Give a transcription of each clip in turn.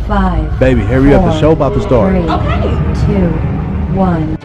5. Baby, hurry up. The show about to start. 3, 2, 1.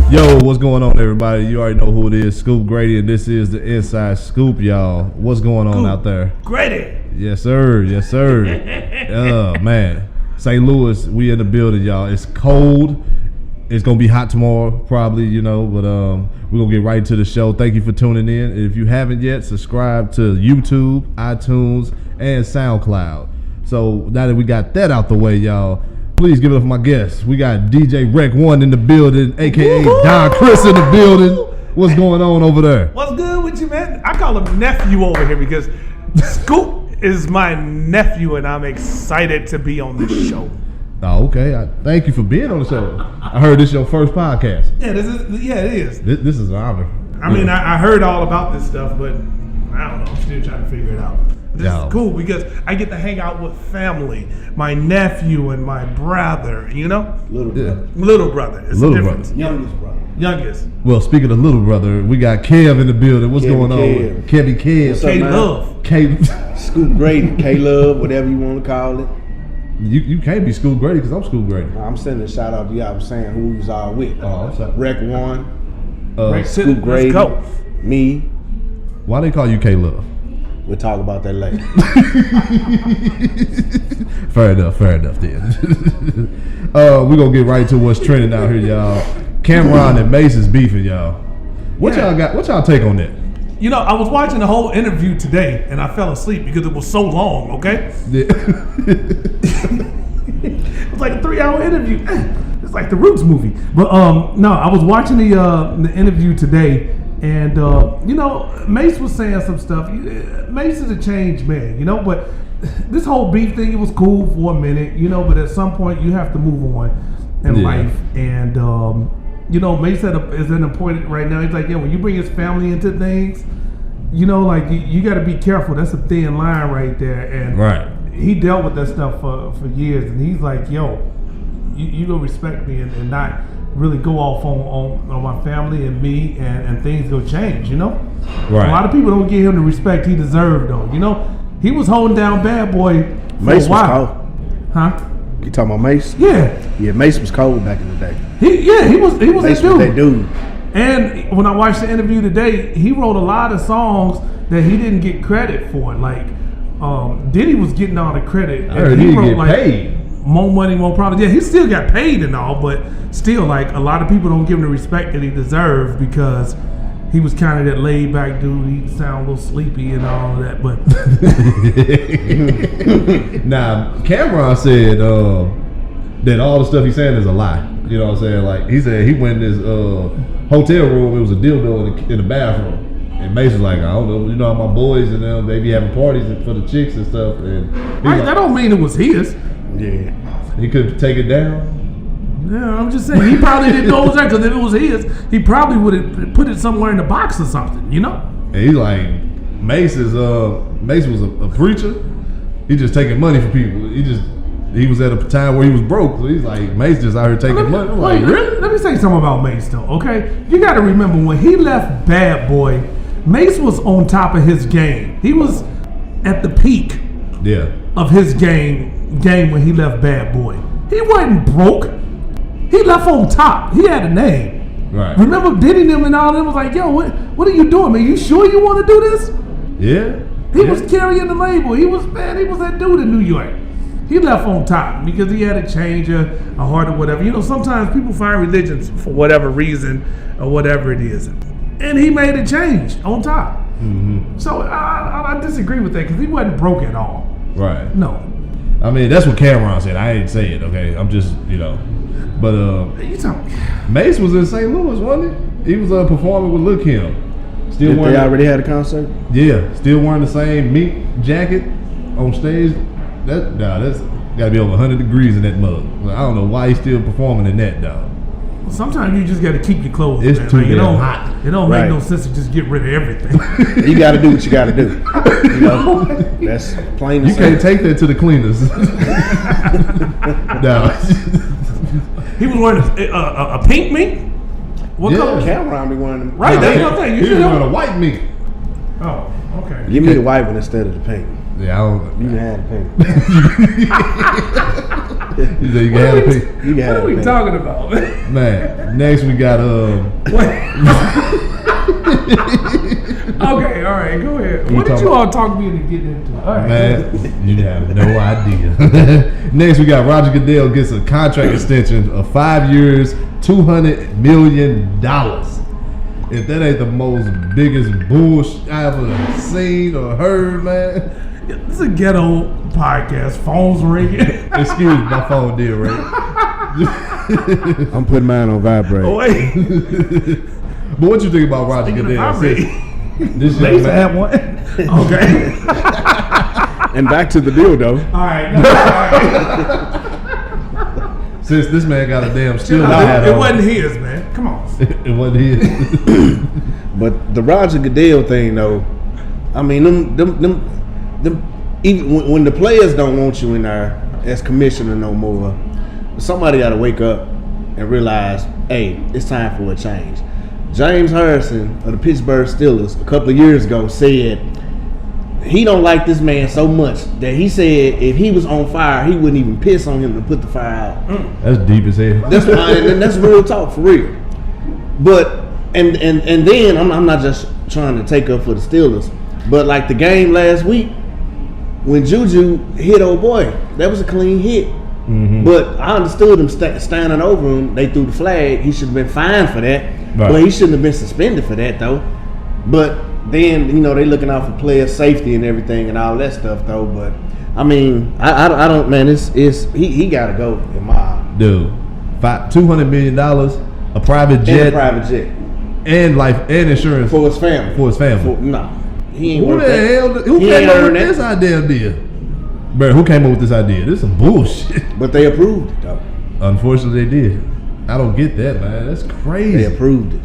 Yo, what's going on, everybody? You already know who it is, Scoop Grady, and this is the Inside Scoop, y'all. What's going on out there? Grady. Yes, sir. Yes, sir. Man. St. Louis, we in the building, y'all. It's cold. It's going to be hot tomorrow, probably, but we're going to get right into the show. Thank you for tuning in. If you haven't yet, subscribe to YouTube, iTunes, and SoundCloud. So now that we got that out the way, y'all, please give it up for my guests. We got DJ Wrekk 1 in the building, a.k.a. Don Chris in the building. What's going on over there? What's good with you, man? I call him nephew over here because Scoop is my nephew, and I'm excited to be on this show. Oh, okay. Thank you for being on the show. I heard this is your first podcast. Yeah, it is. This is an honor. I mean, I heard all about this stuff, but I don't know. I'm still trying to figure it out. This is cool because I get to hang out with family, my nephew and my brother, Little brother. It's little a difference. brother. Youngest brother. Youngest. Well, speaking of little brother, we got Kev in the building. What's going on? Kevi Kels. K-Love. Scoop Grady, K-Love, whatever you want to call it. You can't be Scoop Grady because I'm Scoop Grady. I'm sending a shout out to y'all. I'm saying who we was all with. Oh, I'm sorry. Wrekk 1, Scoop Grady, let's go. me. Why they call you K-Love? We'll talk about that later. Fair enough then. We're going to get right to what's trending out here, y'all. Cameron and Mace is beefing, y'all. What y'all take on that? I was watching the whole interview today, and I fell asleep because it was so long, okay? Yeah. It was like a 3-hour interview. It's like the Roots movie. But no, I was watching the interview today, and Mace was saying some stuff. Mace is a changed man, but this whole beef thing, it was cool for a minute, but at some point you have to move on in life. And Mace is at a point right now. He's like, when you bring his family into things, you got to be careful. That's a thin line right there. And right. He dealt with that stuff for years, and he's like, you gonna respect me and not really go off on my family and me, and things go change, Right. A lot of people don't give him the respect he deserved, though. He was holding down Bad Boy for Mace a while. was cold. Huh? You talking about Mace? Yeah. Yeah, Mace was cold back in the day. He was Mace that dude. And when I watched the interview today, he wrote a lot of songs that he didn't get credit for. Like Diddy was getting all the credit. I heard he wrote paid. More money, more problems. Yeah, he still got paid and all, but still, a lot of people don't give him the respect that he deserved because he was kind of that laid back dude. He sound a little sleepy and all of that, but now Cameron said that all the stuff he's saying is a lie. You know what I'm saying? Like he said, he went in his hotel room. It was a dildo in the bathroom, and Mace was like, I don't know, my boys and them, they be having parties for the chicks and stuff. And that don't mean it was his. Yeah, he could take it down. Yeah, I'm just saying he probably didn't know it was there because if it was his, he probably would have put it somewhere in the box or something, And he's like, Mace was a preacher. He just taking money from people. He was at a time where he was broke, so he's like, Mace just out here taking money. I'm like, really? Let me say something about Mace though, okay? You got to remember when he left Bad Boy, Mace was on top of his game. He was at the peak. Yeah. Of his game when he left Bad Boy. He wasn't broke. He left on top. He had a name. Right. Remember Diddy them and all them was like, what are you doing, man? You sure you want to do this? Yeah. He was carrying the label. He was that dude in New York. He left on top because he had a change, a heart or whatever. Sometimes people find religions for whatever reason or whatever it is. And he made a change on top. Mm-hmm. So I disagree with that because he wasn't broke at all. Right. No. I mean, that's what Cameron said. I didn't say it, okay? I'm just, But Mace was in St. Louis, wasn't he? He was performing with Lil' Kim. They already had a concert? Yeah. Still wearing the same mink jacket on stage. That's got to be over 100 degrees in that mug. I don't know why he's still performing in that, dog. Sometimes you just got to keep your clothes. It's man. too Like, damn hot. It don't Right. make no sense to just get rid of everything. You got to do what you got to do. You know, that's plain and You can't simple. take that to the cleaners. No. He was wearing a pink mink. What Yeah. color? Cameron be wearing them. Right, that's what I'm saying. You He was should wearing know. a white mink. Oh, okay. Give me the white one instead of the pink. Yeah, I don't. You can have the pink. You say you can have a pink. You can What have are the we pink. talking about? Man, next we got Okay, all right, go ahead. You What did talking you all talk me into getting into? All right. man, you have no idea. Next we got Roger Goodell gets a contract extension of 5 years, $200 million. If that ain't the most biggest bullshit I ever seen or heard, man. This is a ghetto podcast. Phones ringing. Excuse me, my phone did ring. I'm putting mine on vibrate. Oh, wait. But what you think about Roger Speaking of Goodell? vibrating. This They young used to man, have one. Okay. And back to the deal though. All right. No, all right. since this man got a damn steel No, hat it on, wasn't his, man. Come on. it wasn't his. But the Roger Goodell thing though, I mean them even when the players don't want you in there as commissioner no more, somebody got to wake up and realize, hey, it's time for a change. James Harrison of the Pittsburgh Steelers a couple of years ago said he don't like this man so much that he said if he was on fire, he wouldn't even piss on him to put the fire out. That's deep as hell. That's and that's real talk for real. But and then I'm not just trying to take up for the Steelers, but like the game last week when Juju hit old boy, that was a clean hit. Mm-hmm. But I understood him standing over him. They threw the flag. He should have been fined for that. Right. Well, he shouldn't have been suspended for that though. But then they looking out for player safety and everything and all that stuff though. But I mean, I don't man. He got to go in my Dude, $200 million, a private jet, and a private jet and life and insurance for his family. for his family. No, he ain't Who worth the that. hell? Who He came ain't up with earned this that. idea? Bro, who came up with this idea? This is some bullshit. But they approved it though. Unfortunately, they did. I don't get that, man. That's They crazy. approved it.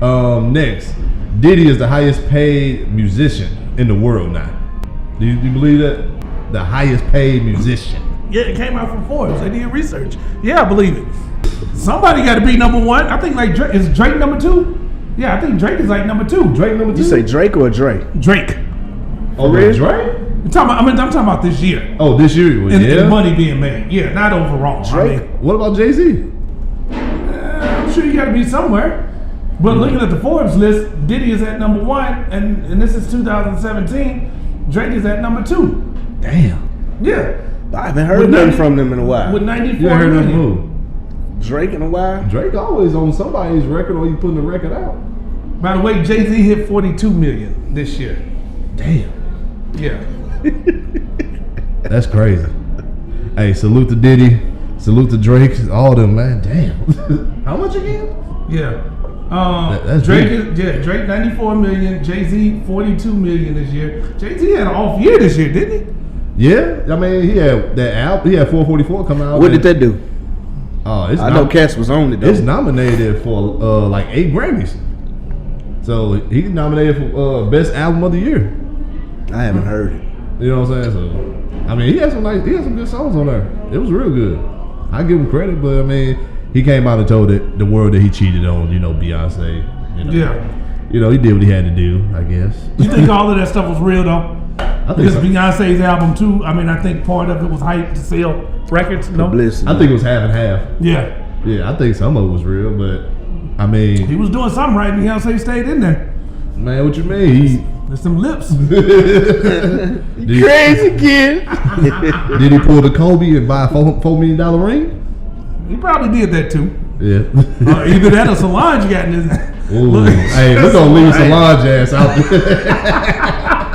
Next, Diddy is the highest paid musician in the world now. Do you believe that? The highest paid musician. Yeah, it came out from Forbes. They did research. Yeah, I believe it. Somebody got to be number one. I think like Drake. Is Drake number two? Yeah, I think Drake is like number two. Drake number 2? You say Drake or Drake? Drake. oh, real? Drake? I'm talking about this year. Oh, this year? Well, And, yeah. and money being made. Yeah, not overall. Drake? I mean, What about Jay-Z? I'm sure you got to be somewhere. But looking at the Forbes list, Diddy is at number one, and this is 2017. Drake is at number two. Damn. Yeah, I haven't heard With nothing 90 from them in a while. with 94 You ain't heard nothing million. who? Drake in a while. Drake always on somebody's record or you putting the record out. By the way, Jay-Z hit 42 million this year. Damn. Yeah. That's crazy. Hey, salute to Diddy. Salute to Drake. All them, man. Damn. How much again? Yeah. That's Drake big. Drake 94 million, Jay-Z 42 million this year. Jay-Z had an off year this year, didn't he? Yeah. I mean, he had that album. He had 444 come out. What did that do? Oh, it's I know Cats was on it though. It's nominated for like 8 Grammys. So he nominated for best album of the year. I haven't heard it. You know what I'm saying? So I mean, he had some good songs on there. It was real good. I give him credit, but I mean, he came out and told the world that he cheated on, Beyonce. Yeah. He did what he had to do, I guess. You think all of that stuff was real though? I think Because so. Beyonce's album too. I mean, I think part of it was hype to sell records. No. Publicity. I think it was half and half. Yeah. Yeah, I think some of it was real, but I mean, He was doing something right. Beyonce stayed in there. man, what you mean? There's some lips. Did Crazy kid. Did he pull the Kobe and buy a $4 million ring? He probably did that too. Yeah. Either that or Solange got in his. Ooh. Hey, we're gonna leave Solange ass out there.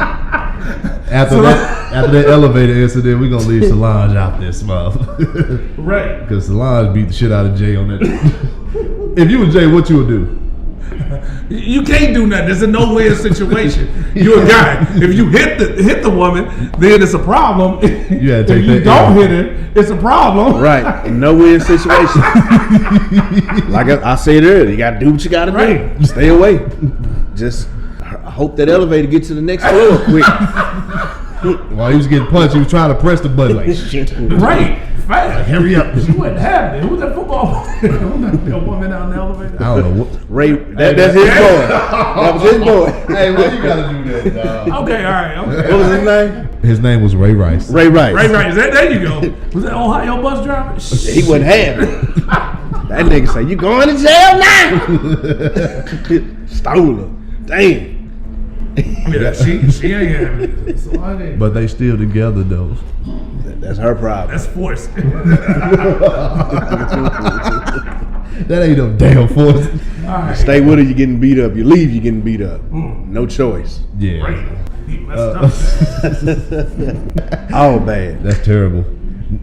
After that elevator incident, we're gonna leave Solange out there, smug. Right. Because Solange beat the shit out of Jay on that. If you was Jay, what you would do? You can't do nothing. It's a no-win situation. You're a guy. If you hit the woman, then it's a problem. You if you don't hit her, it's a problem. Right. No-win situation. Like I said earlier, you got to do what you got to do. Stay away. Just I hope that elevator gets to the next floor quick. While he was getting punched, he was trying to press the button like shit. Right. Fast. Like, hurry up. She wasn't having it. Who's that football player? That woman out in the elevator? I don't know. Ray, that's his boy. That was his boy. Hey, why you gotta do that? Okay, all right. Okay. What was his name? His name was Ray Rice. Ray Rice. Right. There you go. Was that Ohio bus driver? He wasn't having it. That nigga say, you going to jail now? Stole her. Damn. Yeah, she ain't having it. So I didn't. But they still together though. That's her problem. That's forced. That ain't no damn force. All right. Stay with her, you getting beat up. You leave, you getting beat up. No choice. Yeah. Right. He messed up. All bad. That's terrible.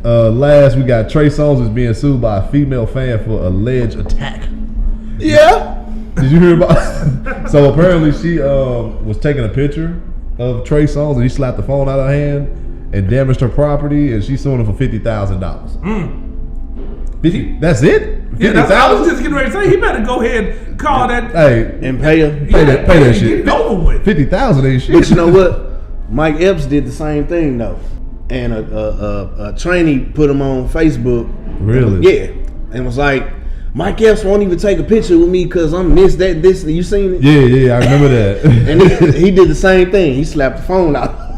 Last, we got Trey Songz is being sued by a female fan for alleged attack. Yeah. Did you hear about? So apparently she was taking a picture of Trey Songz and he slapped the phone out of her hand and damaged her property, and she's suing him for $50,000. That's it? Yeah, that's I was just getting ready to say. He better go ahead and call that. Hey, And pay her. pay that shit. Get it over with. $50,000 ain't shit. But you know what? Mike Epps did the same thing though, and a trainee put him on Facebook. Really? Yeah, and was like, Mike Epps won't even take a picture with me because I'm this. You seen it? Yeah, I remember that. And he did the same thing. He slapped the phone out.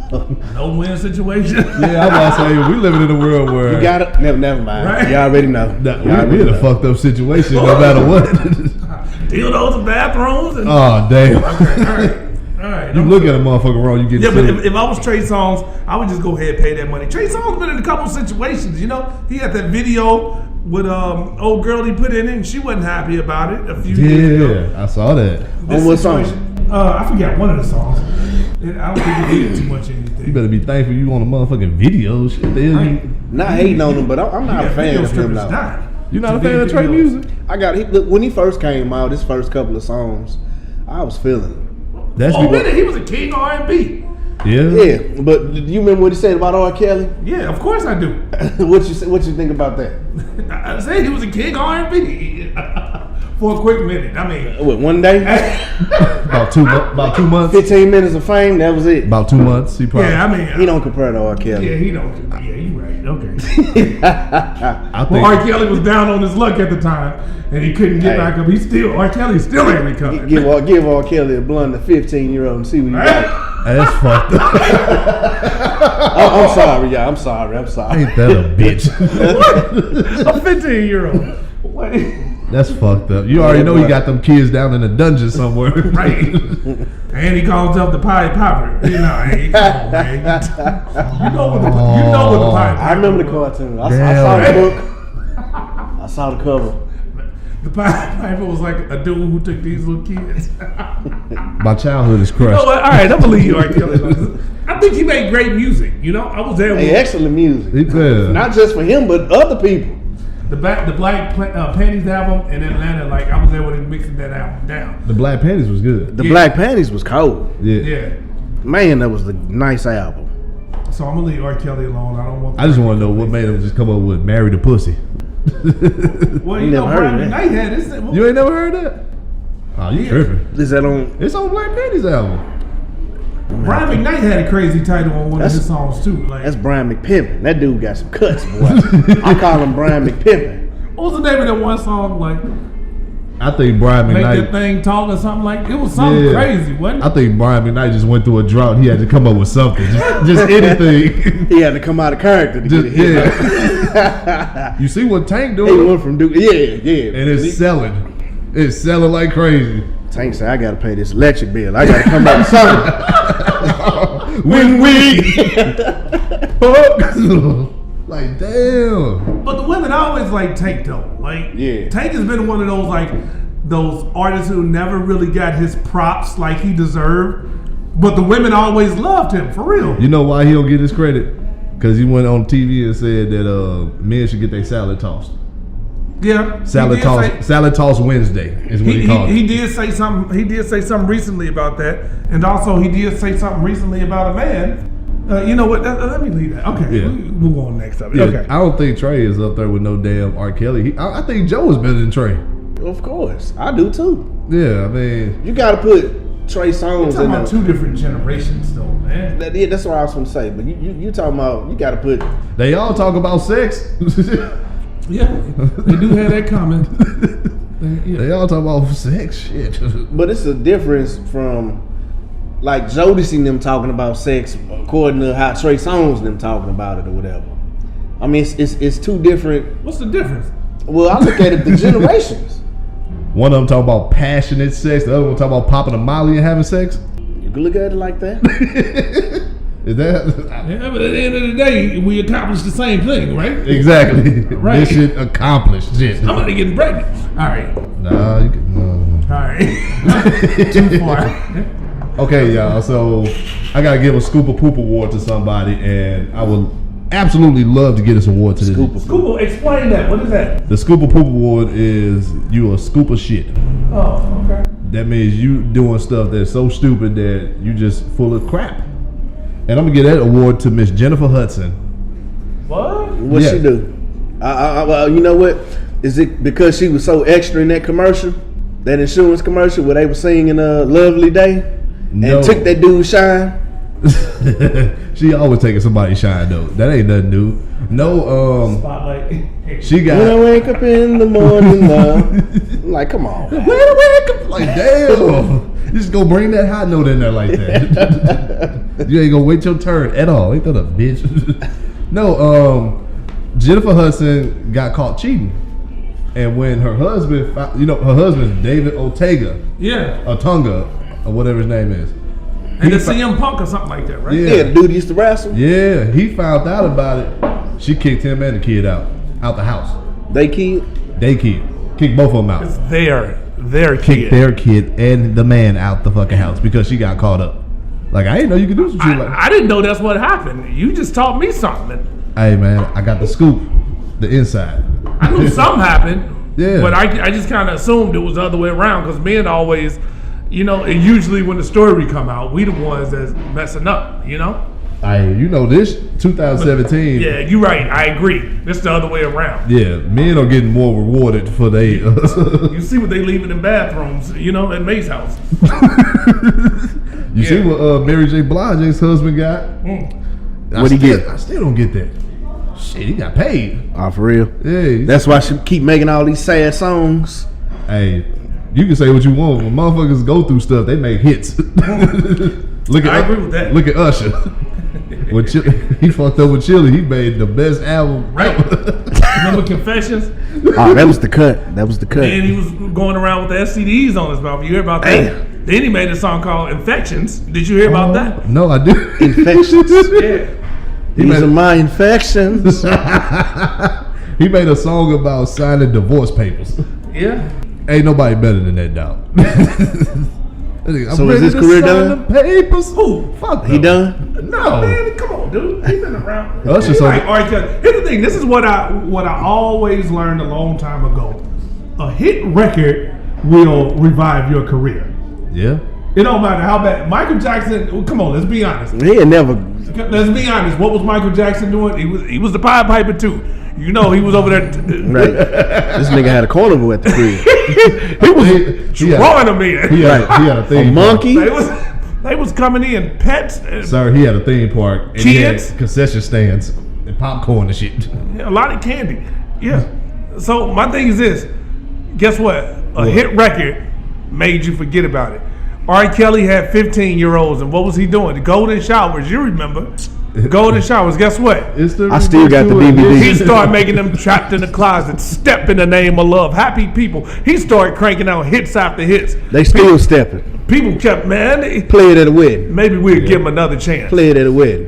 No win situation. Yeah, I'm about to say we living in a world where You got it. Never mind. Right. You already know. we in a fucked up situation no matter what. Dildos and bathrooms. And, Oh damn! all right. You look at a motherfucker wrong, you get Yeah, but sued. if I was Trey Songz, I would just go ahead and pay that money. Trey Songz been in a couple situations, you know. He had that video with old girl he put in it, and she wasn't happy about it a few years ago. Yeah, I saw that. On what song? I forgot one of the songs. I don't think he did too much anything. You better be thankful you on a motherfucking video. Shit, the hell you Not hating on him, but I'm not a fan of him though. you not a fan of Trey music? When he first came out, his first couple of songs, I was feeling it. That's Oh, minute, he was a king R&B. Yeah, but do you remember what he said about R. Kelly? Yeah, of course I do. What you think about that? I said he was a king R&B for a quick minute. I mean, What, one day? About 2 months. 15 minutes of fame, that was it. About 2 months. He probably. yeah, I mean, He don't compare to R. Kelly. yeah, he don't. Yeah, you right. Okay. I think. Well, R. Kelly was down on his luck at the time, and he couldn't get Hey. back up. R. Kelly still ain't recovered. Give R. Kelly a blunt of 15-year-old and see what he got. That's fucked up. I'm sorry, y'all. I'm sorry. Ain't that a bitch? A 15-year-old. What? That's fucked up. You already know he got them kids down in a dungeon somewhere. Right. And he calls himself the Pied Piper. You know, hey, come on, man. You know what the Pied Piper. I remember the cartoon. I Damn. saw the book. I saw the cover. The Pied Piper was like a dude who took these little kids. My childhood is You know crushed. what? All right, I'm gonna leave you, R. Kelly. I think he made great music. You know, I was there with Hey, excellent music. Yeah. Not just for him, but other people. the Black Panties album in Atlanta. Like I was there when he mixing that album down. The Black Panties was good. The Yeah. Black Panties was cold. Yeah. Man, that was a nice album. So I'm gonna leave R. Kelly alone. I don't want. I just want to know what made him just come up with "Marry the Pussy." Well, You you know, never heard of Brian that. McKnight had this. You ain't never heard that? Oh, you tripping? Is that on? It's on Black Panties album. Brian McKnight had a crazy title on one That's- of his songs too. Like, That's Brian McPimpin. That dude got some cuts, boy. I call him Brian McPimpin. what was the name of that one song? Like, I think Brian make that McKnight. thing talk or something like. It was something crazy, wasn't I it? think Brian McKnight just went through a drought. He had to come up with something, just anything. He had to come out of character to Just, get a hit. yeah. You see what Tank He doing? went from Duke. Yeah. And it's selling. It's selling like crazy. Tank said, I gotta pay this electric bill. I gotta come back with something. Win Like damn. But the women always like Tank though. Like, Yeah. Tank has been one of those those artists who never really got his props like he deserved. But the women always loved him for real. You know why he don't get his credit? Because he went on TV and said that men should get their salad tossed. Yeah. Salad Toss Wednesday is what he called it. He did say something. He did say something recently about that, and also he did say something recently about a man. You know what? Let me leave that. Okay, Yeah. we'll move on next topic. Yeah, Okay. I don't think Trey is up there with no damn R. Kelly. I think Joe is better than Trey. Of course, I do too. Yeah, I mean, You got to put Trey We're Songz talking in about there. two different generations, though, man. That's what I was going to say. But you talking about, you got to put. they all talk about sex. Yeah, they do have that comment. Yeah. They all talk about sex shit. But it's a difference from like Jodeci and them talking about sex according to how Trey Songz and them talking about it or whatever. I mean, it's two different. What's the difference? Well, I look at it the generations. One of them talk about passionate sex. The other one talk about popping a molly and having sex. You can look at it like that. Is that Yeah, but at the end of the day, we accomplished the same thing, right? exactly? Right. This shit accomplished shit. Somebody getting pregnant. All right. Nah, you can, All right. Too far. Okay, y'all. So I gotta give a Scoop of Poop award to somebody, and I would absolutely love to get this award to this. Scoop of Google, explain that. What is that? The Scoop of Poop award is you a scoop of shit. Oh, okay. That means you doing stuff that's so stupid that you just full of crap. And I'm gonna give that award to Miss Jennifer Hudson. What? What Yeah. she do? Well, you know what? Is it because she was so extra in that commercial, that insurance commercial where they were singing "Lovely Day" No. and took that dude's shine? She always taking somebody's shine though. That ain't nothing new. No, Spotlight. she got. When I wake up in the morning, love. I'm like, come on. Wait, like damn. You just gonna bring that high note in there like that. You ain't gonna wait your turn at all. Ain't that a bitch? No, Jennifer Hudson got caught cheating. And when her husband, her husband's David Ortega, Yeah. Otunga, or whatever his name is. And the He fa- CM Punk or something like that, right? Yeah. Yeah, the dude used to wrestle. Yeah, he found out about it. She kicked him and the kid out the house. They kid. They kicked both of them out. It's their Kicked kid. their kid and the man out the fucking house because she got caught up. Like I didn't know you could do some shit like that. I didn't know that's what happened. You just taught me something. Hey man, I got the scoop, the inside. I knew something happened. Yeah. But I just kind of assumed it was the other way around because men always, and usually when the story come out, we the ones that's messing up, Hey, this 2017. Yeah, you're right. I agree. It's the other way around. Yeah, men are getting more rewarded for they. You see what they leaving in bathrooms, at May's house. You see what Mary J. Blige's husband got? What'd he get? I still don't get that. Shit, he got paid. Oh, for real? Yeah. That's why she keep making all these sad songs. Hey, you can say what you want. When motherfuckers go through stuff, they make hits. Look at I agree with that. Look at Usher. When he fucked up with Chili, he made the best album. Right. Remember Confessions? Oh, that was the cut. That was the cut. And he was going around with the STDs on his mouth. You hear about that? Damn. Then he made a song called Infections. Did you hear about that? No, I did. Infections. Yeah. These are my infections. He made a song about signing divorce papers. Yeah. Ain't nobody better than that dog. So is his career done? Papers. Who? Fuck He no. done? No, man, come on, dude. He's been around. Usher He's so- like, all right, here's the thing. This is what I always learned a long time ago. A hit record will revive your career. Yeah. It don't matter how bad. Michael Jackson. Well, come on, let's be honest. He ain't never. Let's be honest. What was Michael Jackson doing? He was the Pied Piper too. He was over there. Right. This nigga had a carnival at the crib. He was He had- drawing them in. He had a theme A monkey. They was coming in pets. Park. Sir, he had a theme park. And he had Kids. concession stands and popcorn and shit. A lot of candy. Yeah. So my thing is this. Guess what? A hit record made you forget about it. R. Kelly had 15-year-olds, and what was he doing? The golden showers. You remember? Golden showers. Guess what? I still got the DVD. He started making them trapped in the closet, step in the name of love, happy people. He started cranking out hits after hits. They still stepping. People kept, man, Play it at a wedding. maybe we'll give him another chance. Play it at a wedding.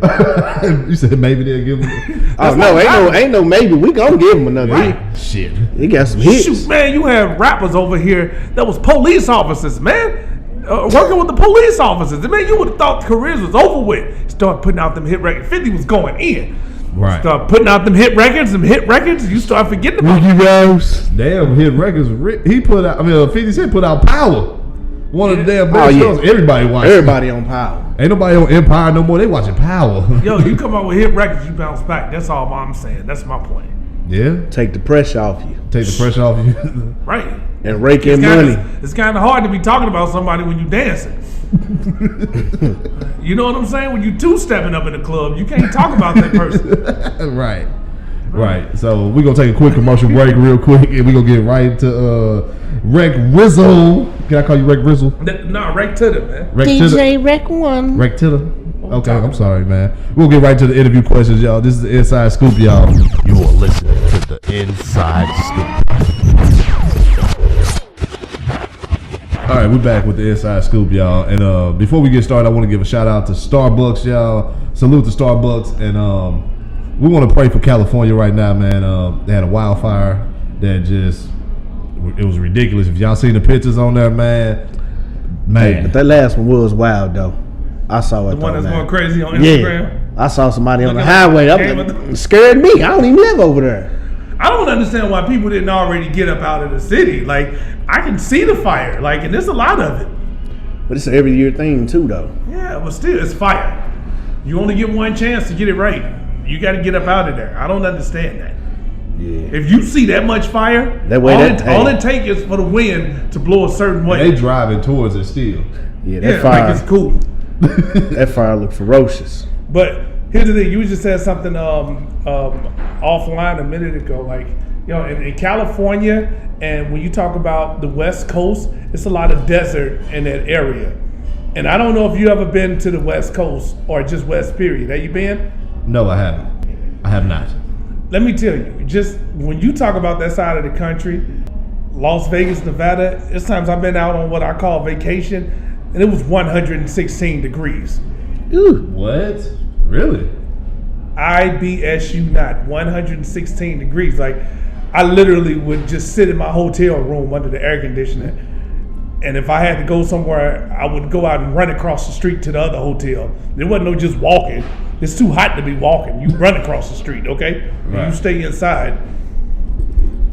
You said maybe they'll give him. Oh no, ain't no maybe. We gonna give him another. Right. Shit. He got some hits. Shoot, man, you have rappers over here that was police officers, man. Working with the police officers. Man, you would have thought the careers was over with. Start putting out them hit records. 50 was going in. Right. Start putting out them hit records, you start forgetting about Ricky Rose. Damn, hit records. He put out. 50 Cent put out Power. One of the damn best shows. Everybody watching. Everybody on Power. Ain't nobody on Empire no more. They watching Power. Yo, you come out with hit records, you bounce back. That's all I'm saying. That's my point. Yeah. Take the pressure off you. Take the pressure off you. Right. And rake in money. It's kind of hard to be talking about somebody when you dancing. You know what I'm saying? When you two-stepping up in the club, you can't talk about that person. Right. Right. So we're going to take a quick commercial break real quick, and we're going to get right to Wrekk Rizzle. Can I call you Wrekk Rizzle? No, Wrekk to them, man. DJ Wrekk 1. Wrekk to them. Okay, I'm sorry, man. We'll get right to the interview questions, y'all. This is the Inside Scoop, y'all. You are listening to the Inside Scoop. All right, we're back with the Inside Scoop, y'all. And before we get started, I want to give a shout out to Starbucks, y'all. Salute to Starbucks. And we want to pray for California right now, man. They had a wildfire that it was ridiculous. If y'all seen the pictures on there, man. Hey, but that last one was wild, though. I saw it. The one that's going crazy on Instagram? Yeah. I saw somebody on the highway. That scared me. I don't even live over there. I don't understand why people didn't already get up out of the city. Like, I can see the fire. Like, and there's a lot of it. But it's an every year thing, too, though. Yeah, but still, it's fire. You only get one chance to get it right. You got to get up out of there. I don't understand that. Yeah. If you see that much fire, all it takes is for the wind to blow a certain way. They driving towards it still. Yeah, that fire. Like it's cool. That fire looked ferocious. But here's the thing: you just said something offline a minute ago. Like, you know, in California, and when you talk about the West Coast, it's a lot of desert in that area. And I don't know if you ever been to the West Coast or just West period. Have you been? No, I haven't. I have not. Let me tell you, just when you talk about that side of the country, Las Vegas, Nevada, it's times I've been out on what I call vacation, and it was 116 degrees. Ooh. What? Really? IBSU not 116 degrees. Like, I literally would just sit in my hotel room under the air conditioner, and if I had to go somewhere, I would go out and run across the street to the other hotel. There wasn't no just walking. It's too hot to be walking. You run across the street, okay? Right. You stay inside.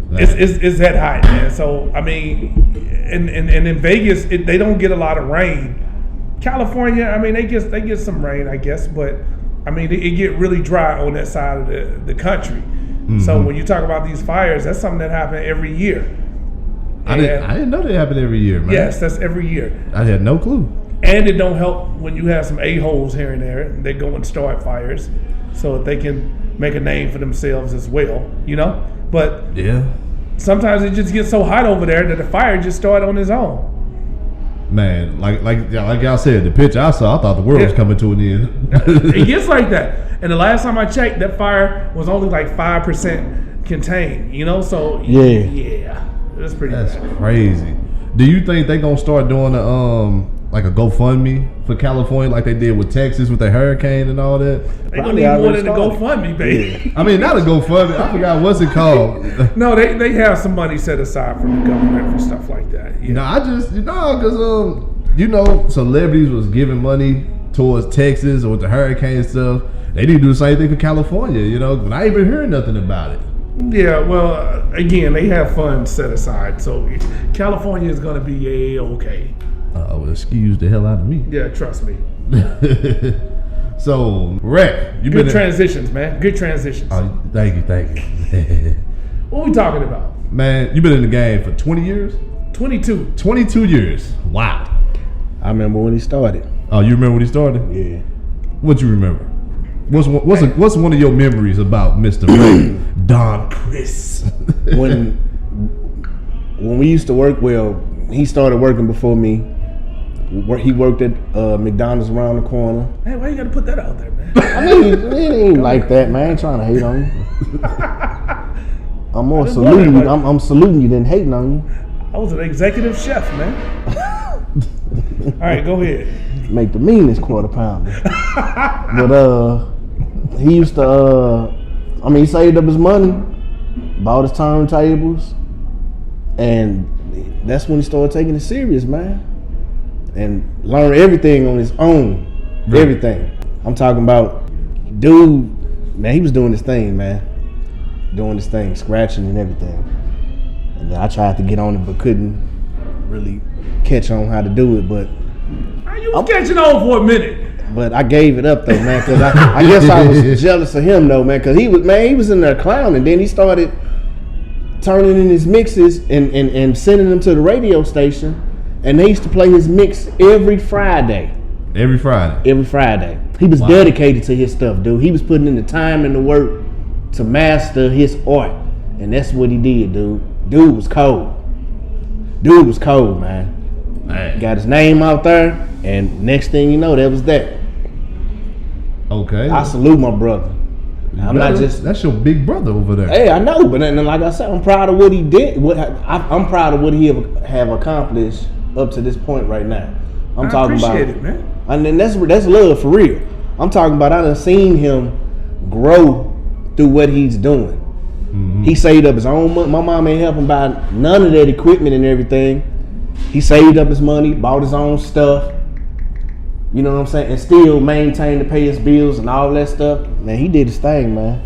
Right. It's that hot, man. So I mean, and in Vegas, they don't get a lot of rain. California, I mean, they get some rain, I guess, but I mean, it get really dry on that side of the country. Mm-hmm. So when you talk about these fires, that's something that happens every year. I didn't know they happen every year, man. Yes, that's every year. I had no clue. And it don't help when you have some a-holes here and there. They go and start fires so that they can make a name for themselves as well, you know? But yeah, sometimes it just gets so hot over there that the fire just started on its own. Man, like y'all said, the picture I saw, I thought the world was coming to an end. It gets like that. And the last time I checked, that fire was only like 5% contained, you know? So yeah. That's pretty bad. Crazy. Do you think they gonna start doing like a GoFundMe for California like they did with Texas with the hurricane and all that? They gonna need more than a GoFundMe, baby. Yeah. I mean, not a GoFundMe. I forgot what's it called. No, they have some money set aside from the government for stuff like that. Yeah. No, I just because celebrities was giving money towards Texas or with the hurricane stuff. They need to do the same thing for California, you know. But I ain't been hearing nothing about it. Yeah, well, again, they have funds set aside, so California is going to be okay. Well, excuse the hell out of me. Yeah, trust me. So, Wrekk, you good transitions, man. Good transitions. Thank you. What we talking about? Man, you've been in the game for 20 years? 22. 22 years. Wow. I remember when he started. Oh, you remember when he started? Yeah. What you remember? What's one of your memories about Mr. Wrekk? Don Chris. when we used to work, well, he started working before me. He worked at McDonald's around the corner. Hey, why you gotta put that out there, man? I mean, it ain't like that, man. I ain't trying to hate on you. I'm more saluting you. I'm saluting you than hating on you. I was an executive chef, man. All right, go ahead. Make the meanest quarter pounder. But he used to he saved up his money, bought his turntables, and that's when he started taking it serious, man. And learned everything on his own. Right. Everything. I'm talking about dude man, he was doing his thing, man. Doing his thing, scratching and everything. And I tried to get on it, but couldn't really catch on how to do it. But You was catching on for a minute. But I gave it up though, man, because I guess I was jealous of him though, man, because he was in there clowning. Then he started turning in his mixes and sending them to the radio station, and they used to play his mix every Friday. Every Friday. He was dedicated to his stuff, dude. He was putting in the time and the work to master his art, and that's what he did, dude. Dude was cold, man. Got his name out there, and next thing you know, that was that. Okay. I salute my brother. I'm not just. That's your big brother over there. Hey, I know, but then, like I said, I'm proud of what he did. I'm proud of what he have accomplished up to this point right now. I'm talking about. I appreciate it, man. And then that's love for real. I'm talking about. I done seen him grow through what he's doing. Mm-hmm. He saved up his own money. My mom ain't help him buy none of that equipment and everything. He saved up his money, bought his own stuff. You know what I'm saying? And still maintained to pay his bills and all that stuff. Man, he did his thing, man.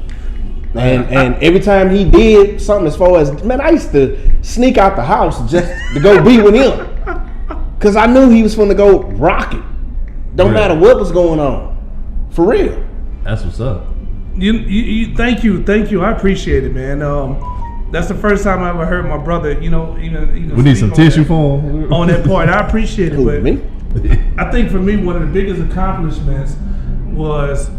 And every time he did something as far as, man, I used to sneak out the house just to go be with him. Because I knew he was going to go rock it. Don't matter what was going on. For real. That's what's up. You thank you. I appreciate it, man. That's the first time I ever heard my brother, even we need some tissue for him. On that part. I appreciate it. But me? I think for me, one of the biggest accomplishments was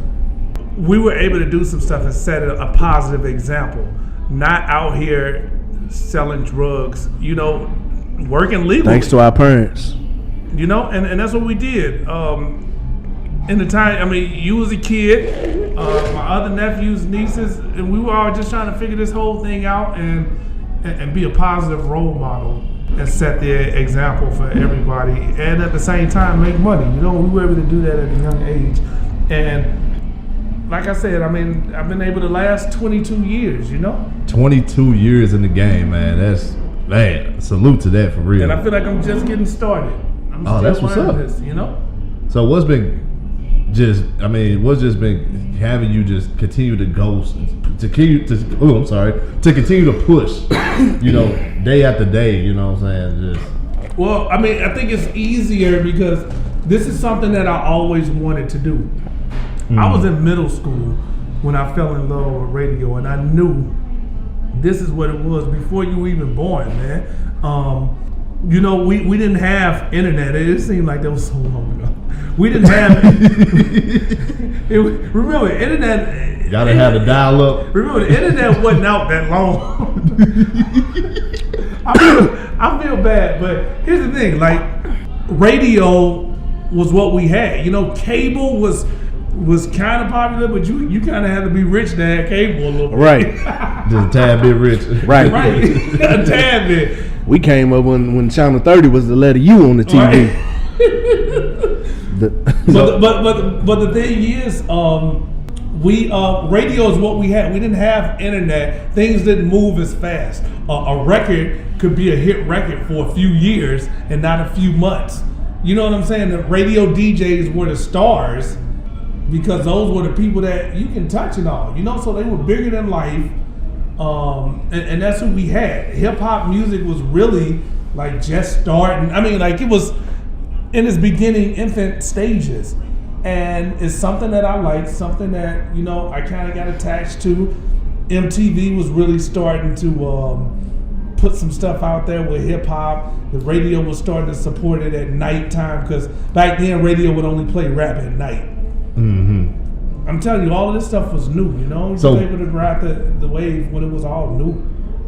we were able to do some stuff and set a positive example. Not out here selling drugs, working legally. Thanks to our parents. And that's what we did. In the time, you was a kid, my other nephews, nieces, and we were all just trying to figure this whole thing out and be a positive role model and set the example for everybody, and at the same time make money. We were able to do that at a young age, and like I said, I've been able to last 22 years. 22 years in the game, man. Salute to that for real. And I feel like I'm just getting started. That's what's up. This, So what's just been having you just continue to go to continue to push, day after day, you know what I'm saying? Just well, I think it's easier because this is something that I always wanted to do. I was in middle school when I fell in love with radio, and I knew this is what it was before you were even born, man. We didn't have internet. It seemed like that was so long ago. We didn't have remember, internet. Gotta have the dial up. Remember, the internet wasn't out that long. I feel bad, but here's the thing: like, radio was what we had. Cable was kind of popular, but you kind of had to be rich to have cable a little bit. Right. Just a tad bit rich. Right. A tad bit. We came up when Channel 30 was the letter U on the TV. Right. But the thing is, radio is what we had. We didn't have internet. Things didn't move as fast. A record could be a hit record for a few years and not a few months. You know what I'm saying? The radio DJs were the stars because those were the people that you can touch and all. So they were bigger than life. And that's what we had. Hip hop music was really like just starting. It was in its beginning, infant stages, and it's something that I like, something that I kind of got attached to. MTV was really starting to put some stuff out there with hip hop. The radio was starting to support it at nighttime because back then radio would only play rap at night. Mm-hmm. I'm telling you, all of this stuff was new. You was able to ride the wave when it was all new.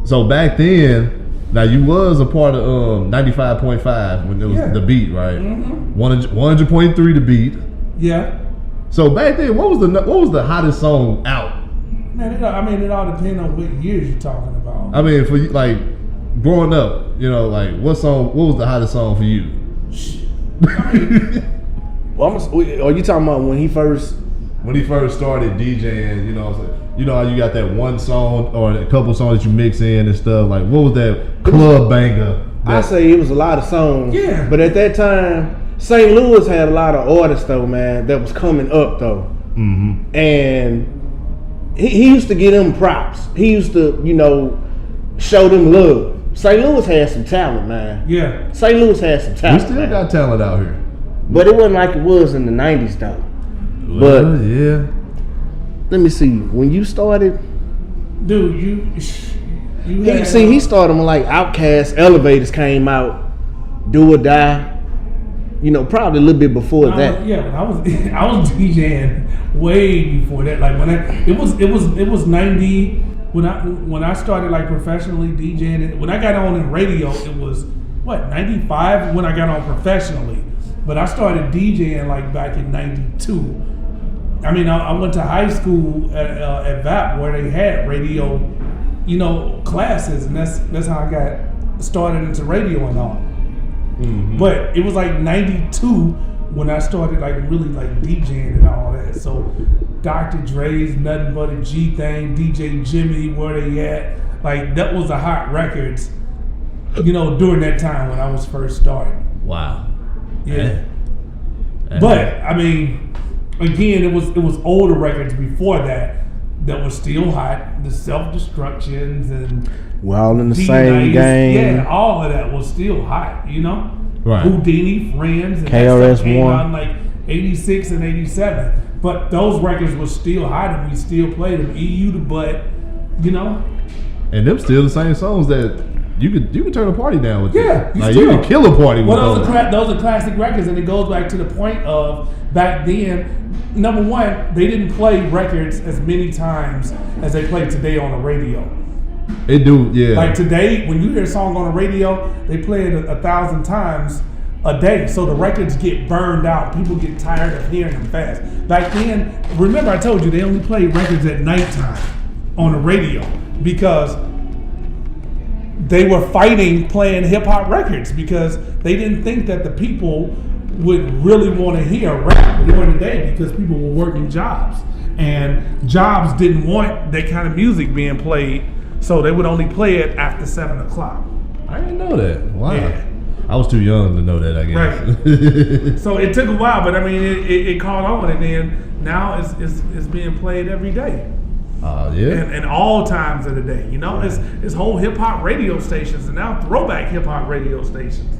So back then. Now you was a part of 95.5 when it was the beat, right? Mm-hmm. 100.3 the beat. Yeah. So back then, what was the hottest song out? Man, it all depends on what years you're talking about. For you, like growing up, what was the hottest song for you? Are you talking about when he first started DJing? How you got that one song or a couple songs that you mix in and stuff. Like, what was that club banger? I say it was a lot of songs. Yeah. But at that time, St. Louis had a lot of artists though, man, that was coming up though. Mm-hmm. And he used to give them props. He used to, show them love. St. Louis had some talent, man. Yeah. St. Louis had some We talent. still man. got talent out here. But it wasn't like it was in the 90s, though. Well, yeah. Let me see. When you started, Dude, he started when like Outkast, Elevators came out, Do or Die. Probably a little bit before that. But I was DJing way before that. Like when it was 90 when I started like professionally DJing. When I got on in radio, it was 95 when I got on professionally. But I started DJing like back in 92. I mean, I went to high school at VAP where they had radio, classes, and that's how I got started into radio and all. Mm-hmm. But it was like 92 when I started like really like DJing and all that. So Dr. Dre's Nothing But a G Thing, DJ Jimmy, Where They At, like that was the hot records, during that time when I was first starting. Wow. Yeah. But I mean, again, it was older records before that were still hot. The Self-Destructions and We're all in the D-Nice, same game. Yeah, all of that was still hot, Right. Houdini, Friends, and KRS-One. that stuff came out in like 86 and 87. But those records were still hot and we still played them. EU to Butt, And them still the same songs that you could turn a party down with. Yeah, you still. can kill a party with Well, those. those are classic records, and it goes back to the point of back then. Number one, they didn't play records as many times as they play today on the radio. It do, yeah. Like today, when you hear a song on the radio, they play it 1,000 times a day. So the records get burned out. People get tired of hearing them fast. Back then, remember I told you they only played records at nighttime on the radio because they were fighting playing hip hop records because they didn't think that the people would really want to hear rap during the day because people were working jobs. And jobs didn't want that kind of music being played. So they would only play it after 7 o'clock. I didn't know that. Wow. Yeah. I was too young to know that, I guess. Right. So it took a while, but I mean, it caught on, and then now it's being played every day. Yeah. And all times of the day. It's whole hip hop radio stations, and now throwback hip hop radio stations.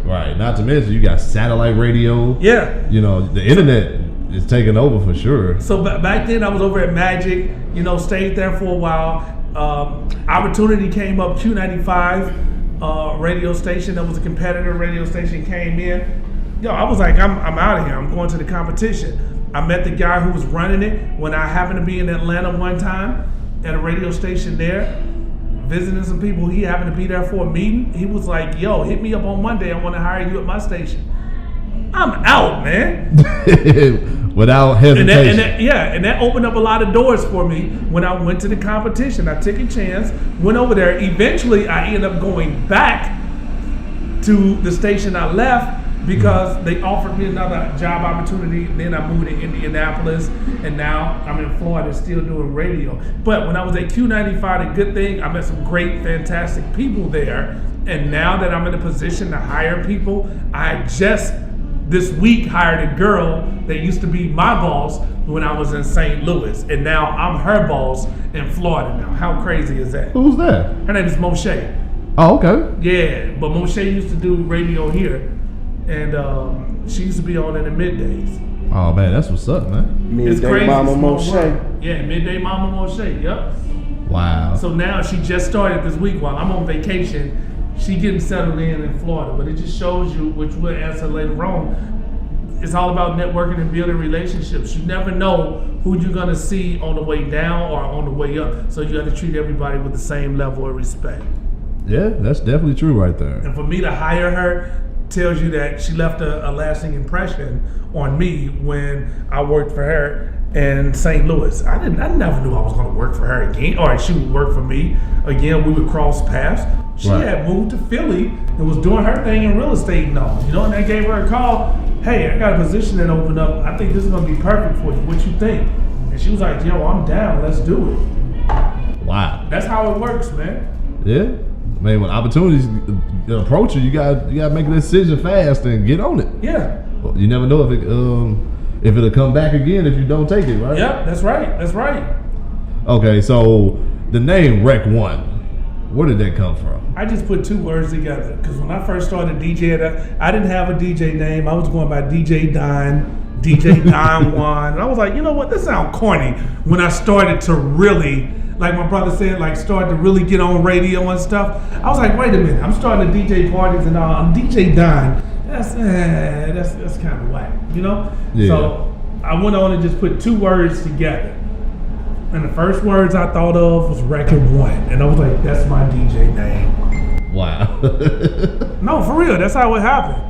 Right. Not to mention, you got satellite radio. Yeah. The internet is taking over for sure. So back then, I was over at Magic. Stayed there for a while. Opportunity came up. Q95 radio station. That was a competitor radio station. Came in. I was like, I'm out of here. I'm going to the competition. I met the guy who was running it when I happened to be in Atlanta one time at a radio station there, visiting some people. He happened to be there for a meeting. He was like, yo, hit me up on Monday. I want to hire you at my station. I'm out, man. Without hesitation. And that opened up a lot of doors for me when I went to the competition. I took a chance, went over there. Eventually, I ended up going back to the station I left because they offered me another job opportunity. Then I moved to Indianapolis, and now I'm in Florida still doing radio. But when I was at Q95, the good thing, I met some great, fantastic people there. And now that I'm in a position to hire people, I just this week hired a girl that used to be my boss when I was in St. Louis, and now I'm her boss in Florida now. How crazy is that? Who's that? Her name is Moshe. Oh, okay. Yeah, but Moshe used to do radio here, and she used to be on in the middays. Oh man, that's what's up, man. It's crazy. Mama Small Moshe. world. Yeah, Midday Mama Moshe. Yep. Wow. So now she just started this week while I'm on vacation. She getting settled in Florida, but it just shows you, which we'll answer later on. It's all about networking and building relationships. You never know who you're gonna see on the way down or on the way up. So you got to treat everybody with the same level of respect. Yeah, that's definitely true right there. And for me to hire her tells you that she left a lasting impression on me when I worked for her in St. Louis. I never knew I was gonna work for her again, or she would work for me again. We would cross paths. She had moved to Philly and was doing her thing in real estate and all. And I gave her a call. Hey, I got a position that opened up. I think this is gonna be perfect for you. What you think? And she was like, yo, I'm down. Let's do it. Wow. That's how it works, man. Yeah. Man, when opportunities approach you, you got to make a decision fast and get on it. Yeah. Well, you never know if it'll come back again if you don't take it, right? Yep, that's right. That's right. Okay, so the name Wrekk 1, where did that come from? I just put two words together because when I first started DJing, I didn't have a DJ name. I was going by DJ Don 1, and I was like, you know what, this sounds corny. When I started to really, like my brother said, like started to really get on radio and stuff, I was like, wait a minute, I'm starting to DJ parties and all. I'm DJ Don. That's kind of whack, you know? Yeah. So I went on and just put two words together. And the first words I thought of was Wrekk 1. And I was like, that's my DJ name. Wow. No, for real, that's how it happened.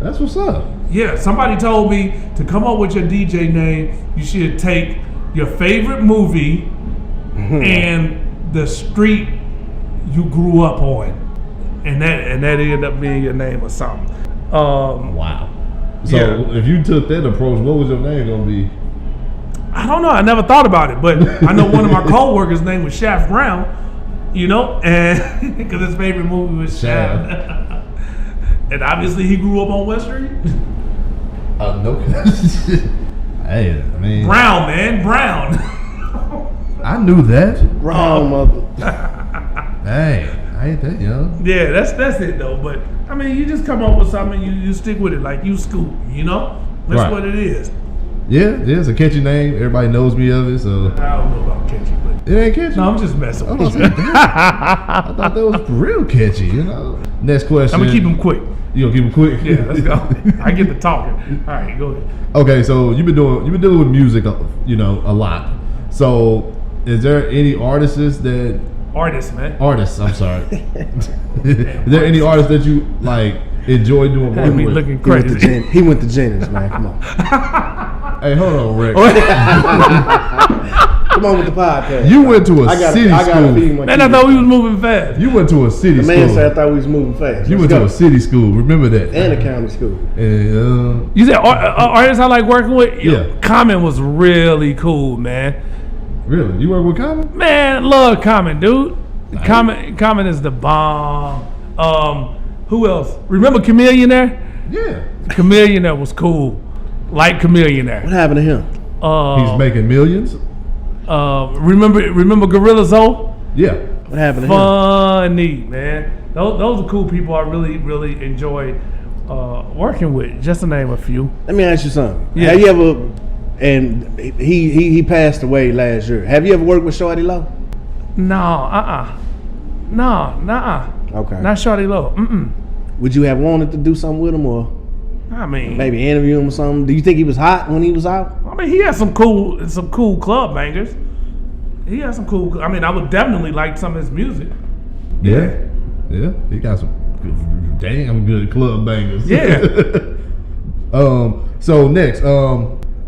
That's what's up. Yeah, somebody told me to come up with your DJ name, you should take your favorite movie and the street you grew up on. And that ended up being your name or something. Wow. So Yeah. if you took that approach, what was your name gonna be? I don't know. I never thought about it, but I know one of my co-workers' name was Shaft Brown, you know, and because his favorite movie was Shaft. And obviously he grew up on West Street. No. Hey, I mean, Brown, man, Brown. I knew that. Wrong, mother. Hey, I ain't that young. Yeah, that's it though. But I mean, you just come up with something, you stick with it, like you Scoop, you know. That's Right. what it is. Yeah, it's a catchy name. Everybody knows me of it, so I don't know about catchy, but it ain't catchy. no, I'm just messing I with you. I thought that was real catchy, you know. Next question. I'm gonna keep them quick. You gonna keep them quick? Yeah, let's go. I get to talking. All right, go ahead. Okay, so you've been dealing with music, you know, a lot. So, is there any artists that I'm sorry. Is there any artists that you like enjoy doing Had work me with? looking crazy. He went to Jennings, man. Come on. Hey, hold on, Wrekk. Come on with the podcast. You went to a I gotta city feed school. my Man, I kids. thought we was moving fast. You went to a city The man school. said I thought we was moving fast. You Let's went go. to a city school. Remember that? And a county school. And, You said artists I like working with? Yeah. Common was really cool, man. really, you work with Common? Man, love Common, dude. Common is the bomb. Who else? Remember Chameleonaire? Yeah. Chameleonaire was cool. Like Chameleonaire. What happened to him? He's making millions. Remember Gorilla Zoe? Yeah. What happened to him? Funny, man. Those are cool people I really, really enjoy working with. Just to name a few. Let me ask you something. Yeah. Have you ever? And he passed away last year. Have you ever worked with Shorty Low? No, Okay. Not Shorty Low. Would you have wanted to do something with him, or I mean, maybe interview him or something? Do you think he was hot when he was out? I mean, he had some cool club bangers. He had some cool. I mean, I would definitely like some of his music. Yeah. Yeah. He got some damn good club bangers. Yeah. So next,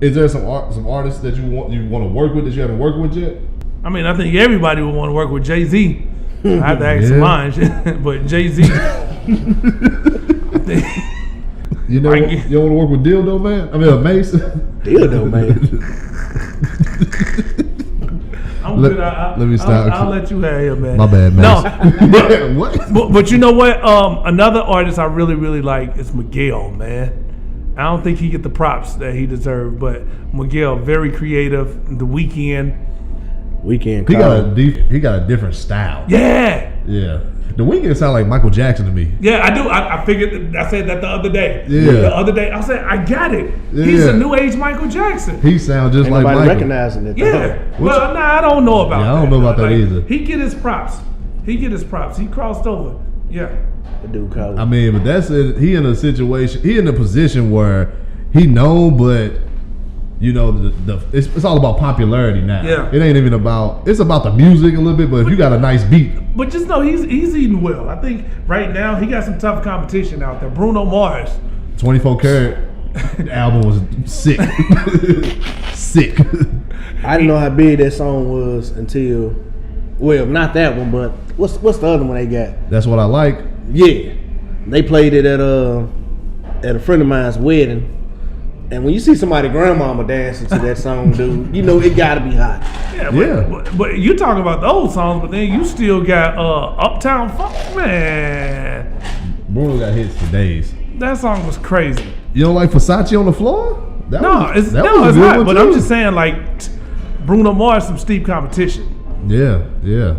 is there some artists that you want to work with that you haven't worked with yet? I mean, I think everybody would want to work with Jay-Z. I have to ask Yeah. mine, but Jay-Z. You know, you don't want to work with Dildo Man? I mean, Mace. Dildo man. I'm Let- good. let me stop. I'll let you have him, man. My bad, Mace. No, What? but you know what? Another artist I really, really like is Miguel, man. I don't think he get the props that he deserved, but Miguel, very creative. The Weeknd. Weekend. He got a different style. Yeah. Yeah. The Weeknd sound like Michael Jackson to me. Yeah, I do. I figured. I said that the other day. Yeah. The other day, I said, I got it. He's Yeah. a new age Michael Jackson. He sounds just Ain't like nobody Michael. recognizing it. Yeah. Well, I don't know about that. Yeah, I don't know about that Like, either. He get his props. He crossed over. Yeah. The dude called. I mean, but that's it. He in a situation. He in a position where he known, but you know, it's all about popularity now. Yeah. It ain't even about. It's about the music a little bit, but if you got a nice beat, But just know he's eating well. I think right now he got some tough competition out there. Bruno Mars. 24 Karat album was sick, sick. I didn't know how big that song was until, well, not that one, but what's the other one they got? That's what I like. Yeah, they played it at a friend of mine's wedding, and when you see somebody grandmama dancing to that song, dude, you know it gotta be hot. Yeah. Yeah. But you talking about those songs, but then you still got Uptown Funk, man. Bruno got hits for days. That song was crazy. You don't like Versace on the floor? That No, was- it's that no, was a it's good not. one, But too. I'm just saying, like, Bruno Mars some steep competition. Yeah. Yeah,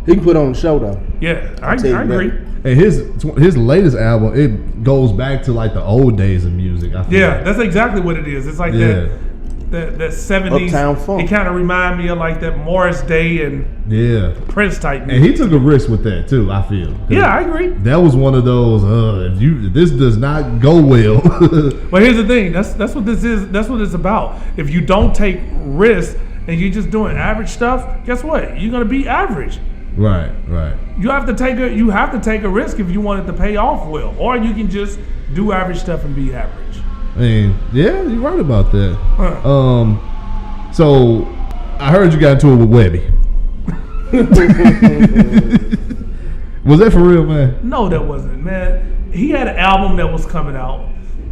He can put on the show though. yeah, I tell you that. agree. And his latest album, it goes back to like the old days of music. I feel Yeah, like. that's exactly what it is. It's like Yeah. that 70s. Uptown funk. It kind of remind me of like that Morris Day and Yeah. Prince type And music. he took a risk with that too, I feel. Yeah, I agree. That was one of those, if this does not go well. But here's the thing. That's what this is. That's what it's about. If you don't take risks and you're just doing average stuff, guess what? You're gonna be average. Right. You have to take a risk if you want it to pay off well, or you can just do average stuff and be average. I mean, yeah, you're right about that. Huh. So I heard you got into it with Webby. Was that for real, man? No, that wasn't, man. He had an album that was coming out,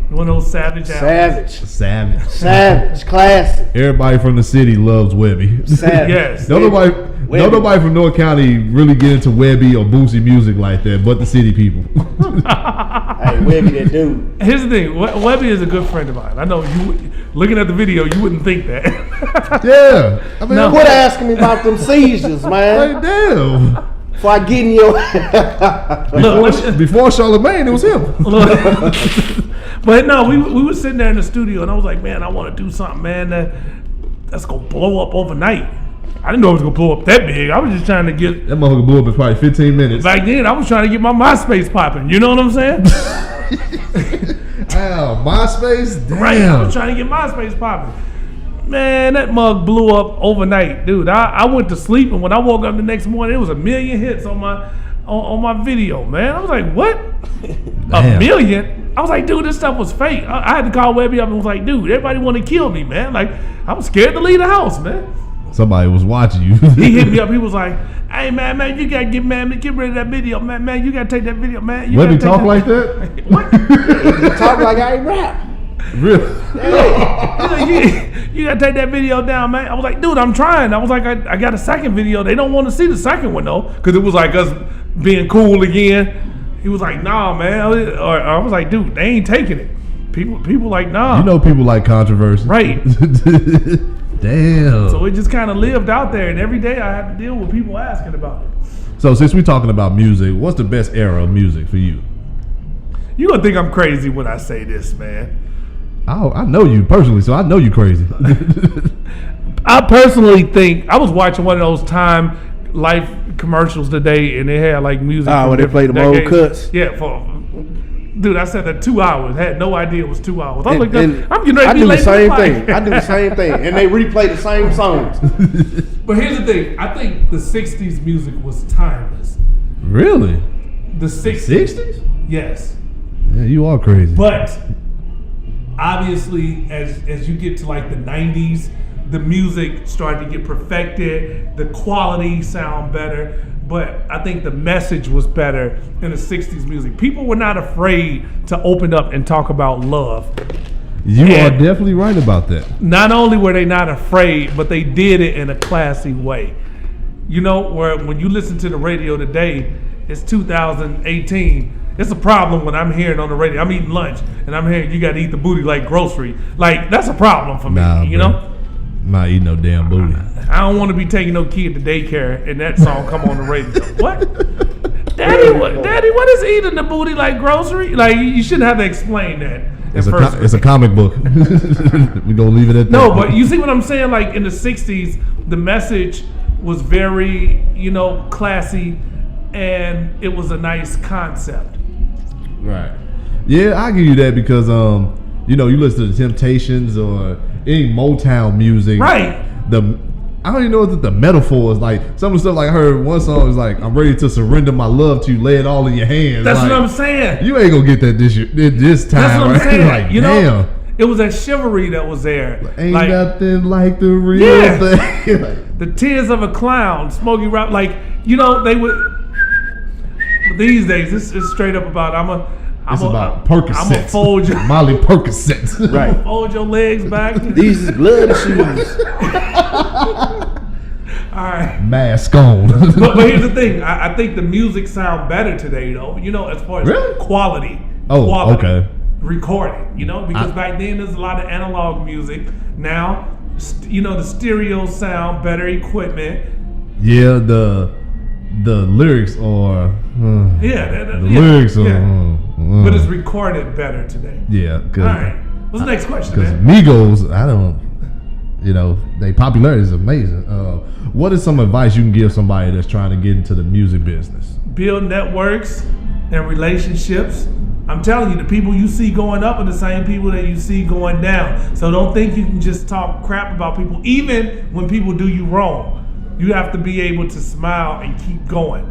one of those Savage albums. Savage. Classic. Everybody from the city loves Webby. Savage. Yes. Don't nobody from North County really get into Webby or Boosie music like that, but the city people. Hey, Webby, that dude. Here's the thing. Webby is a good friend of mine. I know you. Looking at the video, you wouldn't think that. Yeah. I mean, No. Quit asking me about them seizures, man. like, damn. Before I get in your. Before Charlamagne, it was him. But no, we were sitting there in the studio, and I was like, man, I want to do something, man, that's gonna blow up overnight. I didn't know it was gonna blow up that big. I was just trying to get. That motherfucker blew up in probably 15 minutes. Back then, I was trying to get my MySpace popping. You know what I'm saying? Wow, MySpace? Damn. Right. I was trying to get MySpace popping. Man, that mug blew up overnight, dude. I went to sleep, and when I woke up the next morning, it was 1 million hits on my video, man. I was like, what? Damn. 1 million? I was like, dude, this stuff was fake. I had to call Webby up and was like, dude, everybody want to kill me, man. Like, I was scared to leave the house, man. Somebody was watching you. He hit me up. He was like, hey, man, you got to get rid of that video. Man, you got to take that video, man. You Webby gotta take talk that- like that? What? You talk like I ain't rap. Really? You gotta take that video down, man. I was like, dude, I'm trying. I was like, I got a second video. They don't want to see the second one though, because it was like us being cool again. He was like, nah, man. Or I was like, dude, they ain't taking it. People like, nah. You know people like controversy. Right. Damn. So it just kind of lived out there, and every day I had to deal with people asking about it. So since we're talking about music, what's the best era of music for you? You gonna think I'm crazy when I say this, man. I know you personally, so I know you crazy. I personally think I was watching one of those Time Life commercials today, and they had like music. Ah, from where they different play them old decades. cuts? Yeah, dude, I said that 2 hours. Had no idea it was 2 hours. I looked And up. I'm getting ready I to be do the late for same flight. thing. I do the same thing, and they replay the same songs. But here's the thing. I think the '60s music was timeless. Really? The '60s. 60s? Yes. Yeah, you are crazy. But obviously, as you get to like the '90s, the music started to get perfected. The quality sound better. But I think the message was better in the '60s music. People were not afraid to open up and talk about love. You are And definitely right about that. not only were they not afraid, but they did it in a classy way. You know, where when you listen to the radio today, it's 2018. It's a problem when I'm hearing on the radio, I'm eating lunch, and I'm hearing you got to eat the booty like grocery. Like, that's a problem for me, Nah, you bro. know? I'm not eating no damn booty. I don't want to be taking no kid to daycare and that song come on the radio. What? Daddy, what is eating the booty like grocery? Like, you shouldn't have to explain that. It's a comic book. We gonna leave it at that. No, but you see what I'm saying? Like in the '60s, the message was very, classy, and it was a nice concept. Right. Yeah, I give you that because you listen to the Temptations or any Motown music. Right. I don't even know what the metaphor is like. Some of the stuff like I heard one song is like, I'm ready to surrender my love to you, lay it all in your hands. That's like, what I'm saying. You ain't gonna get that this time, That's what I'm right? saying. Like, You damn. know, it was that chivalry that was there. Ain't Like, nothing like the real Yeah. thing. Like, the tears of a clown, Smokey Rap, they would. But these days, it's straight up about it's about Percocets. I'm gonna fold your Molly Percocets. Right. fold your legs back. These is blood shoes. All right. Mask on. But here's the thing. I think the music sound better today, though. As far as Really? quality. Oh, okay. Recording. Because back then there's a lot of analog music. Now the stereo sound, better equipment. Yeah, the lyrics are. The lyrics are. But it's recorded better today. Yeah. All right. What's the next question, Because man? Migos, I don't. Their popularity is amazing. What is some advice you can give somebody that's trying to get into the music business? Build networks and relationships. I'm telling you, the people you see going up are the same people that you see going down. So don't think you can just talk crap about people, even when people do you wrong. You have to be able to smile and keep going.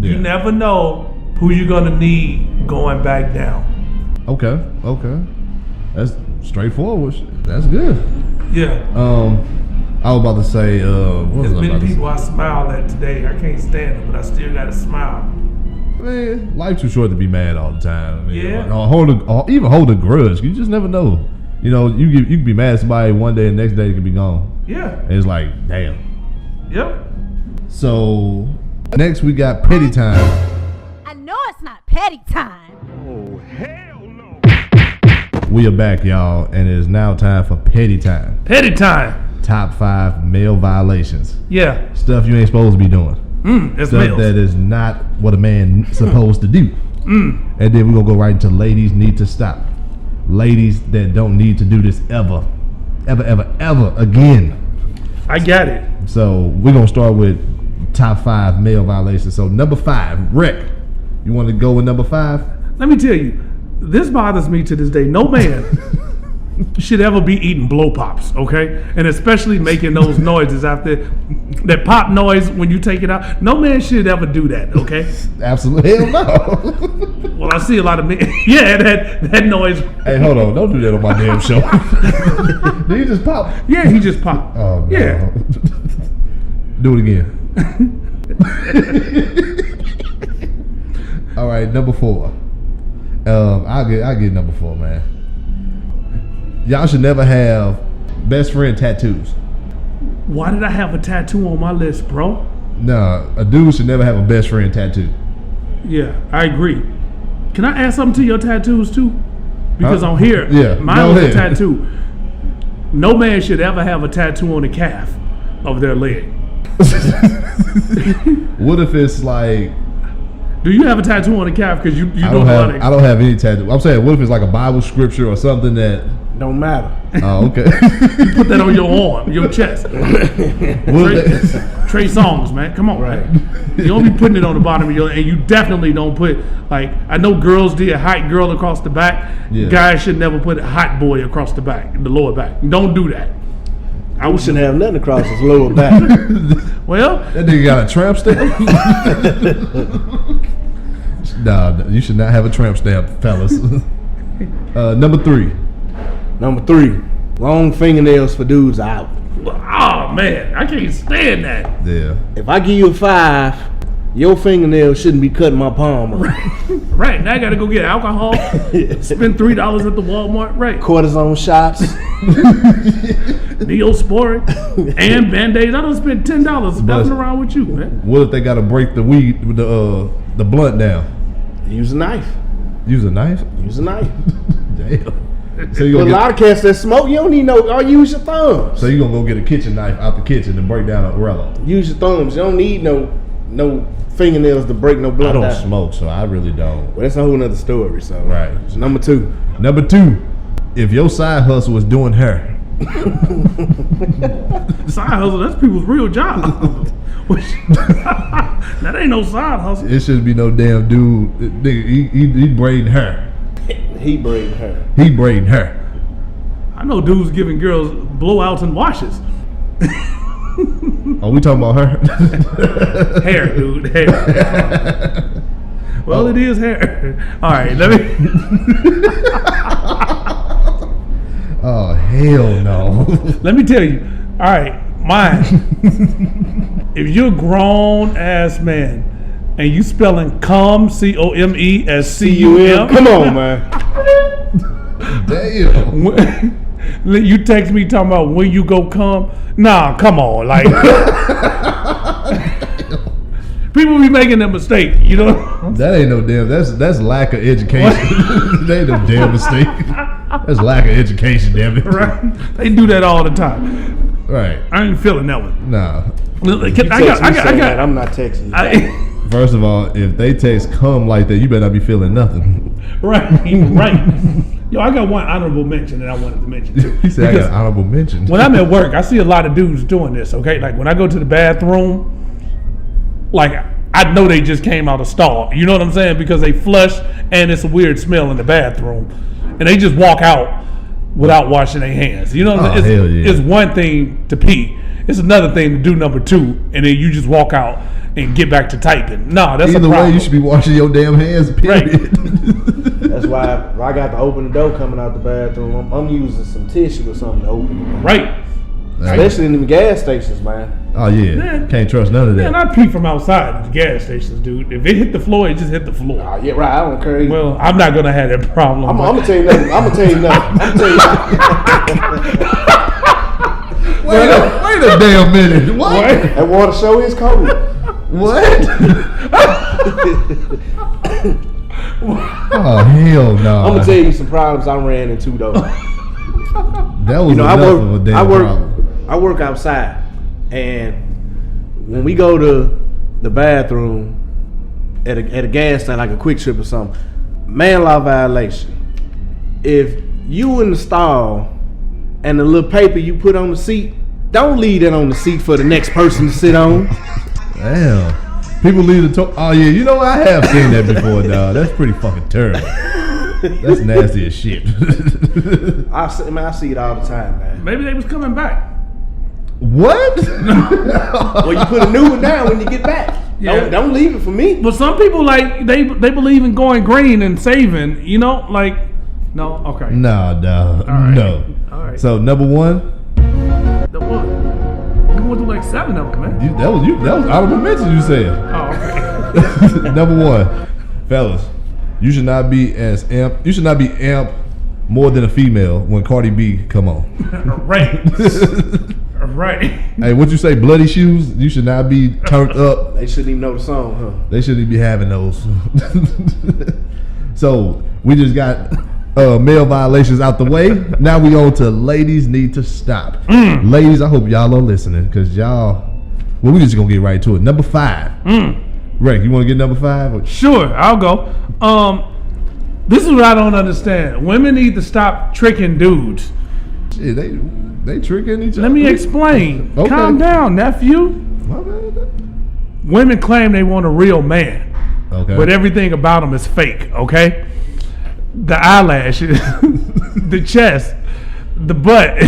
Yeah. You never know who you're gonna need going back down. Okay. That's straightforward. That's good. Yeah. I was about to say, what was There's I many about to people I smile at today. I can't stand them, but I still gotta smile. Man, life's too short to be mad all the time. Yeah. Or even hold a grudge. You just never know. You can be mad at somebody one day and the next day it can be gone. Yeah. And it's like, damn. Yep. So next we got petty time. I know it's not petty time. We are back, y'all, and it is now time for petty time. Petty time. Top 5 male violations. Yeah. Stuff you ain't supposed to be doing. It's Stuff males. that is not what a man supposed to do. And then we're going to go right into ladies need to stop. Ladies that don't need to do this ever again. I got it. So we're going to start with top 5 male violations. So number 5, Wrekk. You want to go with number 5? Let me tell you, this bothers me to this day. No man should ever be eating blow pops, okay? And especially making those noises after that pop noise when you take it out. No man should ever do that, okay? Absolutely. Hell no. Well, I see a lot of men. Yeah, that noise. Hey, hold on. Don't do that on my damn show. Did you just pop? Yeah, he just popped. Oh, no. Yeah. Do it again. All right, number 4. I'll get number 4, man. Y'all should never have best friend tattoos. Why did I have a tattoo on my list, bro? Nah, a dude should never have a best friend tattoo. Yeah, I agree. Can I add something to your tattoos too? Because on here, Yeah, mine go was ahead. a tattoo. No man should ever have a tattoo on the calf of their leg. What if it's like Do you have a tattoo on the calf? Because you I don't don't have any tattoo. I'm saying, what if it's like a Bible scripture or something that? Don't matter. Oh, okay. put that on your arm, your chest. Trey Songz, man, come on, Right. man. You don't be putting it on the bottom of your, and you definitely don't put like I know girls did hot girl across the back. Yeah. Guys should never put hot boy across the back, the lower back. Don't do that. We shouldn't have nothing across his lower back. Well, That nigga got a tramp stamp. Nah, you should not have a tramp stamp, fellas. Number 3. Number 3, long fingernails for dudes out. oh man, I can't stand that. Yeah. If I give you a 5, your fingernails shouldn't be cutting my palm off. Right, now I gotta go get alcohol, spend $3 at the Walmart, right? Cortisone shots. Neosporin and Band-Aids. I don't spend $10 stuffing around with you, man. What if they got to break the weed, the blunt down? Use a knife. Use a knife? Use a knife. Damn. So you But a gonna lot of cats that smoke, you don't need no. Or use your thumbs. so you gonna go get a kitchen knife out the kitchen and break down a Rello? Use your thumbs. You don't need no fingernails to break no I blunt don't down. smoke, so I really don't. Well, that's a whole nother story. So Right. So number 2. Number 2, if your side hustle is doing hair, Side hustle, that's people's real job. That ain't no side hustle. it shouldn't be no damn dude. Nigga, he braiding hair. He braided her. He braiding hair. I know dudes giving girls blowouts and washes. Are we talking about her? Hair, dude, hair. Well, it is hair. All right, let me. Oh hell no. Let me tell you. All right, mine. If you're a grown ass man and you spelling cum C-O-M-E as C-U-M, Come on, man. Damn. You text me talking about when you go cum. Nah, come on, like people be making that mistake, you know. That ain't no damn. That's lack of education. That ain't no damn mistake. That's lack of education, damn it. Right? They do that all the time. Right. I ain't feeling that one. Nah. I got. I'm not texting you. First of all, if they text come like that, you better not be feeling nothing. Right. Yo, I got one honorable mention that I wanted to mention too. He said I got honorable mention. When I'm at work, I see a lot of dudes doing this, okay? Like when I go to the bathroom, like I know they just came out of stall. You know what I'm saying? Because they flush and it's a weird smell in the bathroom. And they just walk out without washing their hands. You know what I'm saying? Hell yeah. It's one thing to pee. It's another thing to do number two, and then you just walk out and get back to typing. No, that's Either a problem. way, you should be washing your damn hands, period. Right. That's why if I got to open the door coming out the bathroom, I'm using some tissue or something to open it. Right. Especially in them gas stations, man. Oh, yeah. Man. Can't trust none of that. Man, I pee from outside at the gas stations, dude. If it hit the floor, it just hit the floor. Oh, yeah, right. I don't care either. Well, I'm not going to have that problem. I'm going to tell you nothing. Wait a damn minute. What? That water show is cold. What? Oh, hell no. I'm going to tell you some problems I ran into, though. That was enough of a damn problem. I work outside, and when we go to the bathroom at a gas station, like a Quick Trip or something, man law violation. If you in the stall and the little paper you put on the seat, don't leave that on the seat for the next person to sit on. Damn. People leave the toilet. Oh, yeah. You know, I have seen that before, dog. That's pretty fucking terrible. That's nasty as shit. I see it all the time, man. Maybe they was coming back. What? Well, you put a new one down when you get back. Yeah. Don't leave it for me. But some people, like, they believe in going green and saving, you know? Like, no? Okay. No, dog. All right. No. All right. So, number one. The what? You went through like 7 of them, man. That was honorable mention you said. Oh, okay. Number one, fellas, you should not be amp more than a female when Cardi B come on. Right. Right. Hey, what you say, bloody shoes? You should not be turned up. They shouldn't even know the song, huh? They shouldn't even be having those. So we just got male violations out the way. Now we on to ladies need to stop. Ladies, I hope y'all are listening, because y'all, well, we just gonna get right to it. Number 5. Wrekk, you want to get number 5? Sure, I'll go. This is what I don't understand. Women need to stop tricking dudes. Shit, they tricking each other. Let me explain. Okay. Calm down, nephew. My bad. Women claim they want a real man, Okay. but everything about them is fake, okay? The eyelashes, the chest, the butt,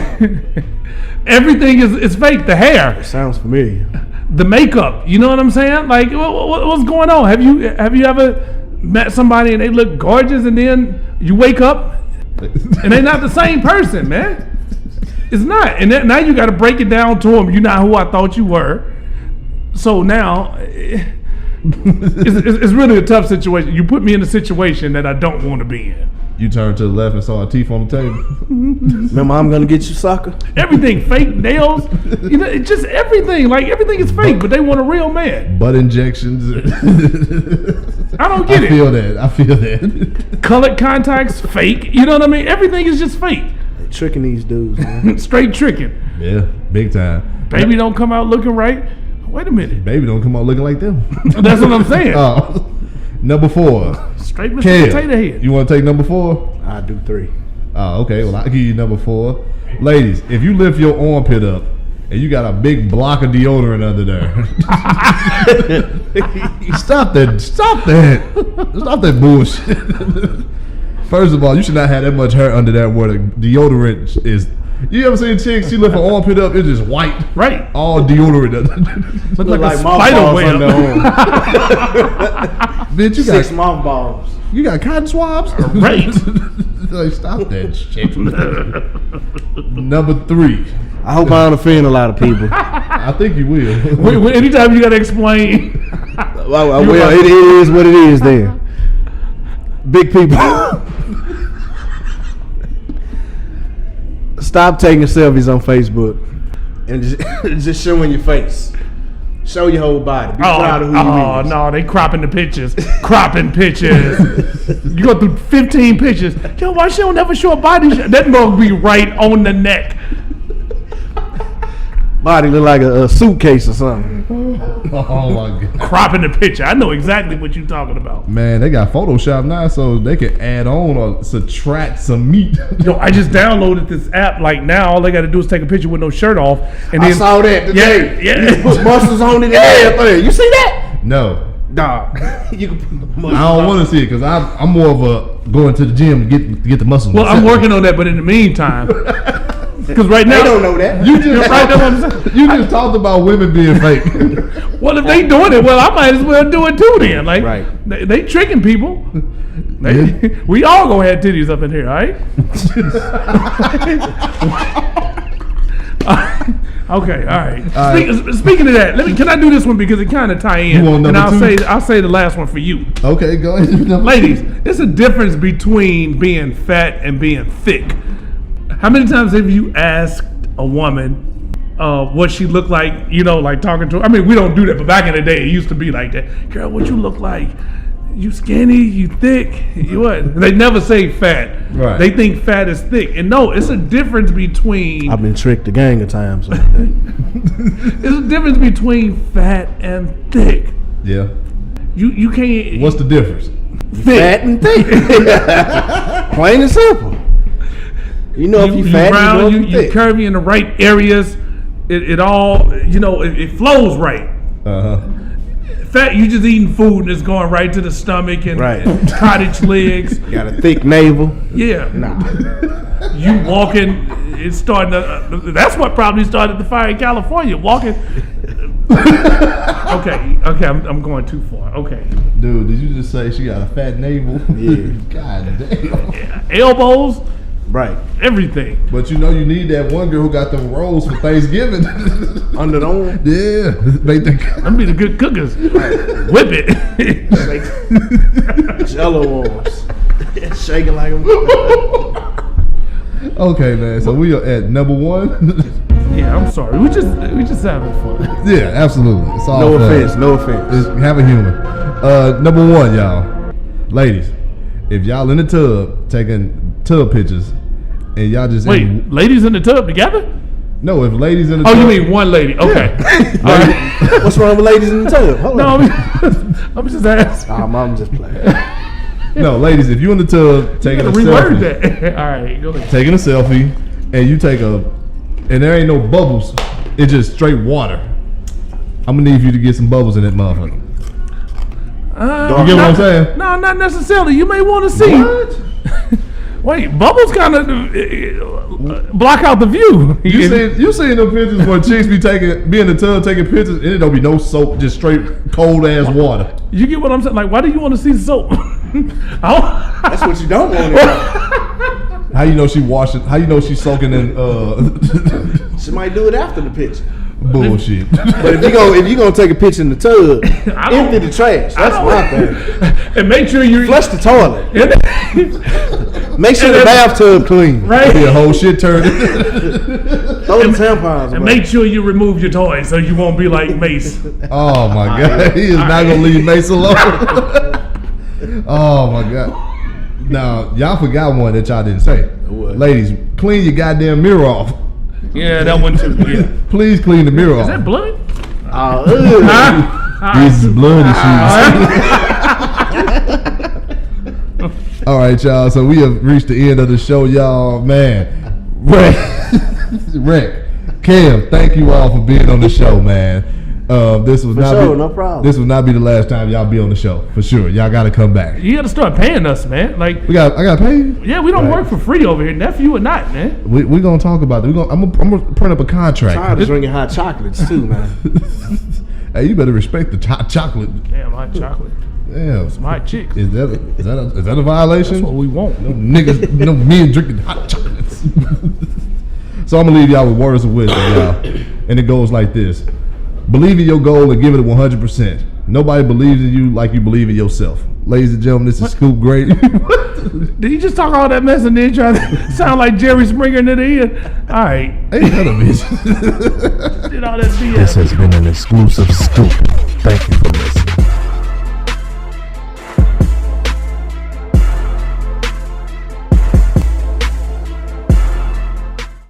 everything is fake. The hair, Sounds familiar. the makeup, you know what I'm saying? Like, what's going on? Have you ever met somebody and they look gorgeous and then you wake up and they're not the same person, man? It's not. And now you got to break it down to them. You're not who I thought you were. So now it's really a tough situation. You put me in a situation that I don't want to be in. You turned to the left and saw a teeth on the table. Remember, I'm gonna get you sucker. Everything fake, nails, you know, it's just everything. Like everything is fake, but they want a real man. Butt injections. I don't get it. I feel that. Colored contacts, fake. You know what I mean? Everything is just fake. They tricking these dudes, man. Straight tricking. Yeah, big time. Baby don't come out looking right. Wait a minute. Baby don't come out looking like them. That's what I'm saying. Number 4. Straight Mr. Kev, Potato Head. you want to take number 4? I do 3. Oh, okay. Well, I'll give you number 4. Ladies, if you lift your armpit up and you got a big block of deodorant under there, stop that. Stop that bullshit. First of all, you should not have that much hair under there where the deodorant is. You ever seen chicks, she lift her armpit up, it's just white. Right. All deodorant. Look like a mothballs spider on web. their arm. Bitch, you 6 got mothballs. you got cotton swabs? Right. Like, stop that shit. Number 3. I hope I don't offend a lot of people. I think you will. Anytime you got to explain. Well, it is what it is then. Big people. Stop taking selfies on Facebook and just showing your face. Show your whole body. Be proud of who you Oh, is. no, they cropping the pictures. Cropping pictures. You go through 15 pictures. Yo, why she don't ever show a body? That mug be right on the neck. Body look like a suitcase or something. Oh my god. Cropping the picture. I know exactly what you're talking about. Man, they got Photoshop now, so they can add on or subtract some meat. Yo, I just downloaded this app. Like now, all they got to do is take a picture with no shirt off, and I then saw that today. Yeah. You can put muscles on it and everything. You see that? No, Dog. You can put muscles I don't want to see it because I'm more of a going to the gym to get the muscles. well, I'm myself. working on that. But in the meantime, because right now They don't know that. You just right now, I'm saying. you just talked about women being fake. Well, if they doing it, well, I might as well do it too. Then, like, Right. they tricking people. We all gonna have titties up in here, all right? Okay, all right. Speaking of that, can I do this one because it kind of tie in, You want and number two? I'll say the last one for you, Okay, go ahead. ladies. There's a difference between being fat and being thick. How many times have you asked a woman what she looked like? You know, like talking to her. I mean, we don't do that, but back in the day, it used to be like that. Girl, what you look like? You skinny? You thick? You what? They never say fat. Right. They think fat is thick, and no, it's a difference between. I've been tricked a gang of times like that. There's a difference between fat and thick. Yeah. You can't. What's the difference? thick? Fat and thick. Plain and simple. You know if you fat, round, you know you if you thick. curvy in the right areas. It all, you know, it flows right. Uh-huh. Fat, you just eating food and it's going right to the stomach and Right. cottage legs. Got a thick navel. Yeah. Nah. You walking, it's starting to, that's what probably started the fire in California, walking. Okay, I'm going too far. Okay. Dude, did you just say she got a fat navel? Yeah. God damn. Elbows, Right. everything. But you know you need that one girl who got them rolls for Thanksgiving. Under the arm. Yeah. Make the Them be the good cookers. Whip it. Jello arms. Shaking like a Okay, man. So we are at number one. Yeah, I'm sorry. We just having fun. Yeah, absolutely. It's all No fun. offense, no offense. Just have a humor. Number one, y'all. Ladies, if y'all in the tub taking tub pictures and y'all just Wait, ladies in the tub together? no, if ladies in the Oh, tub, you mean one lady? Okay. All right. What's wrong with ladies in the tub? Hold No, on. I'm just asking. I'm just playing. no, ladies, if you in the tub You taking a gotta reword selfie, that. All right, go ahead. taking a selfie, and you take and there ain't no bubbles, it's just straight water. I'm gonna need you to get some bubbles in that motherfucker. You get what I'm saying? No, not necessarily. You may want to see. Wait, bubbles kind of block out the view. You seen them pictures where chicks be in the tub taking pictures and it don't be no soap, just straight cold ass water. You get what I'm saying? Like, why do you want to see soap? That's what you don't want. How you know she washing? How you know she's soaking in She might do it after the picture. bullshit? But if you gonna take a picture in the tub, empty the trash. That's my thing. And make sure you Flush the toilet. Make sure the bathtub clean. right. Be a whole shit turd. Throw the tampons And away. make sure you remove your toys so you won't be like Mace. Oh my god, he is not gonna leave Mace alone. Oh my god. Now y'all forgot one that y'all didn't say. What? Ladies, clean your goddamn mirror off. Yeah, that one too. Yeah. Please clean the mirror Is off. that blood? This is blood issues. All right, y'all. So we have reached the end of the show, y'all. Man, Wrekk, Kev, thank you all for being on the show, man. This was no problem. This will not be the last time y'all be on the show for sure. Y'all got to come back. You got to start paying us, man. Like, I got to pay you. yeah, we don't work for free over here, nephew or not, man. We gonna talk about that. I'm gonna print up a contract. Tired of drinking hot chocolates too, man. Hey, you better respect the hot chocolate. Damn, hot chocolate. Damn, My chicks. is that a violation? That's what we want. No niggas, no men drinking hot chocolates. So I'm gonna leave y'all with words of wisdom, y'all, and it goes like this: believe in your goal and give it 100%. Nobody believes in you like you believe in yourself. Ladies and gentlemen, this is Scoop Grady. Did he just talk all that mess and then try to sound like Jerry Springer in the end? All right. Ain't none of it. Did all that BS. This has been an exclusive scoop. Thank you for listening.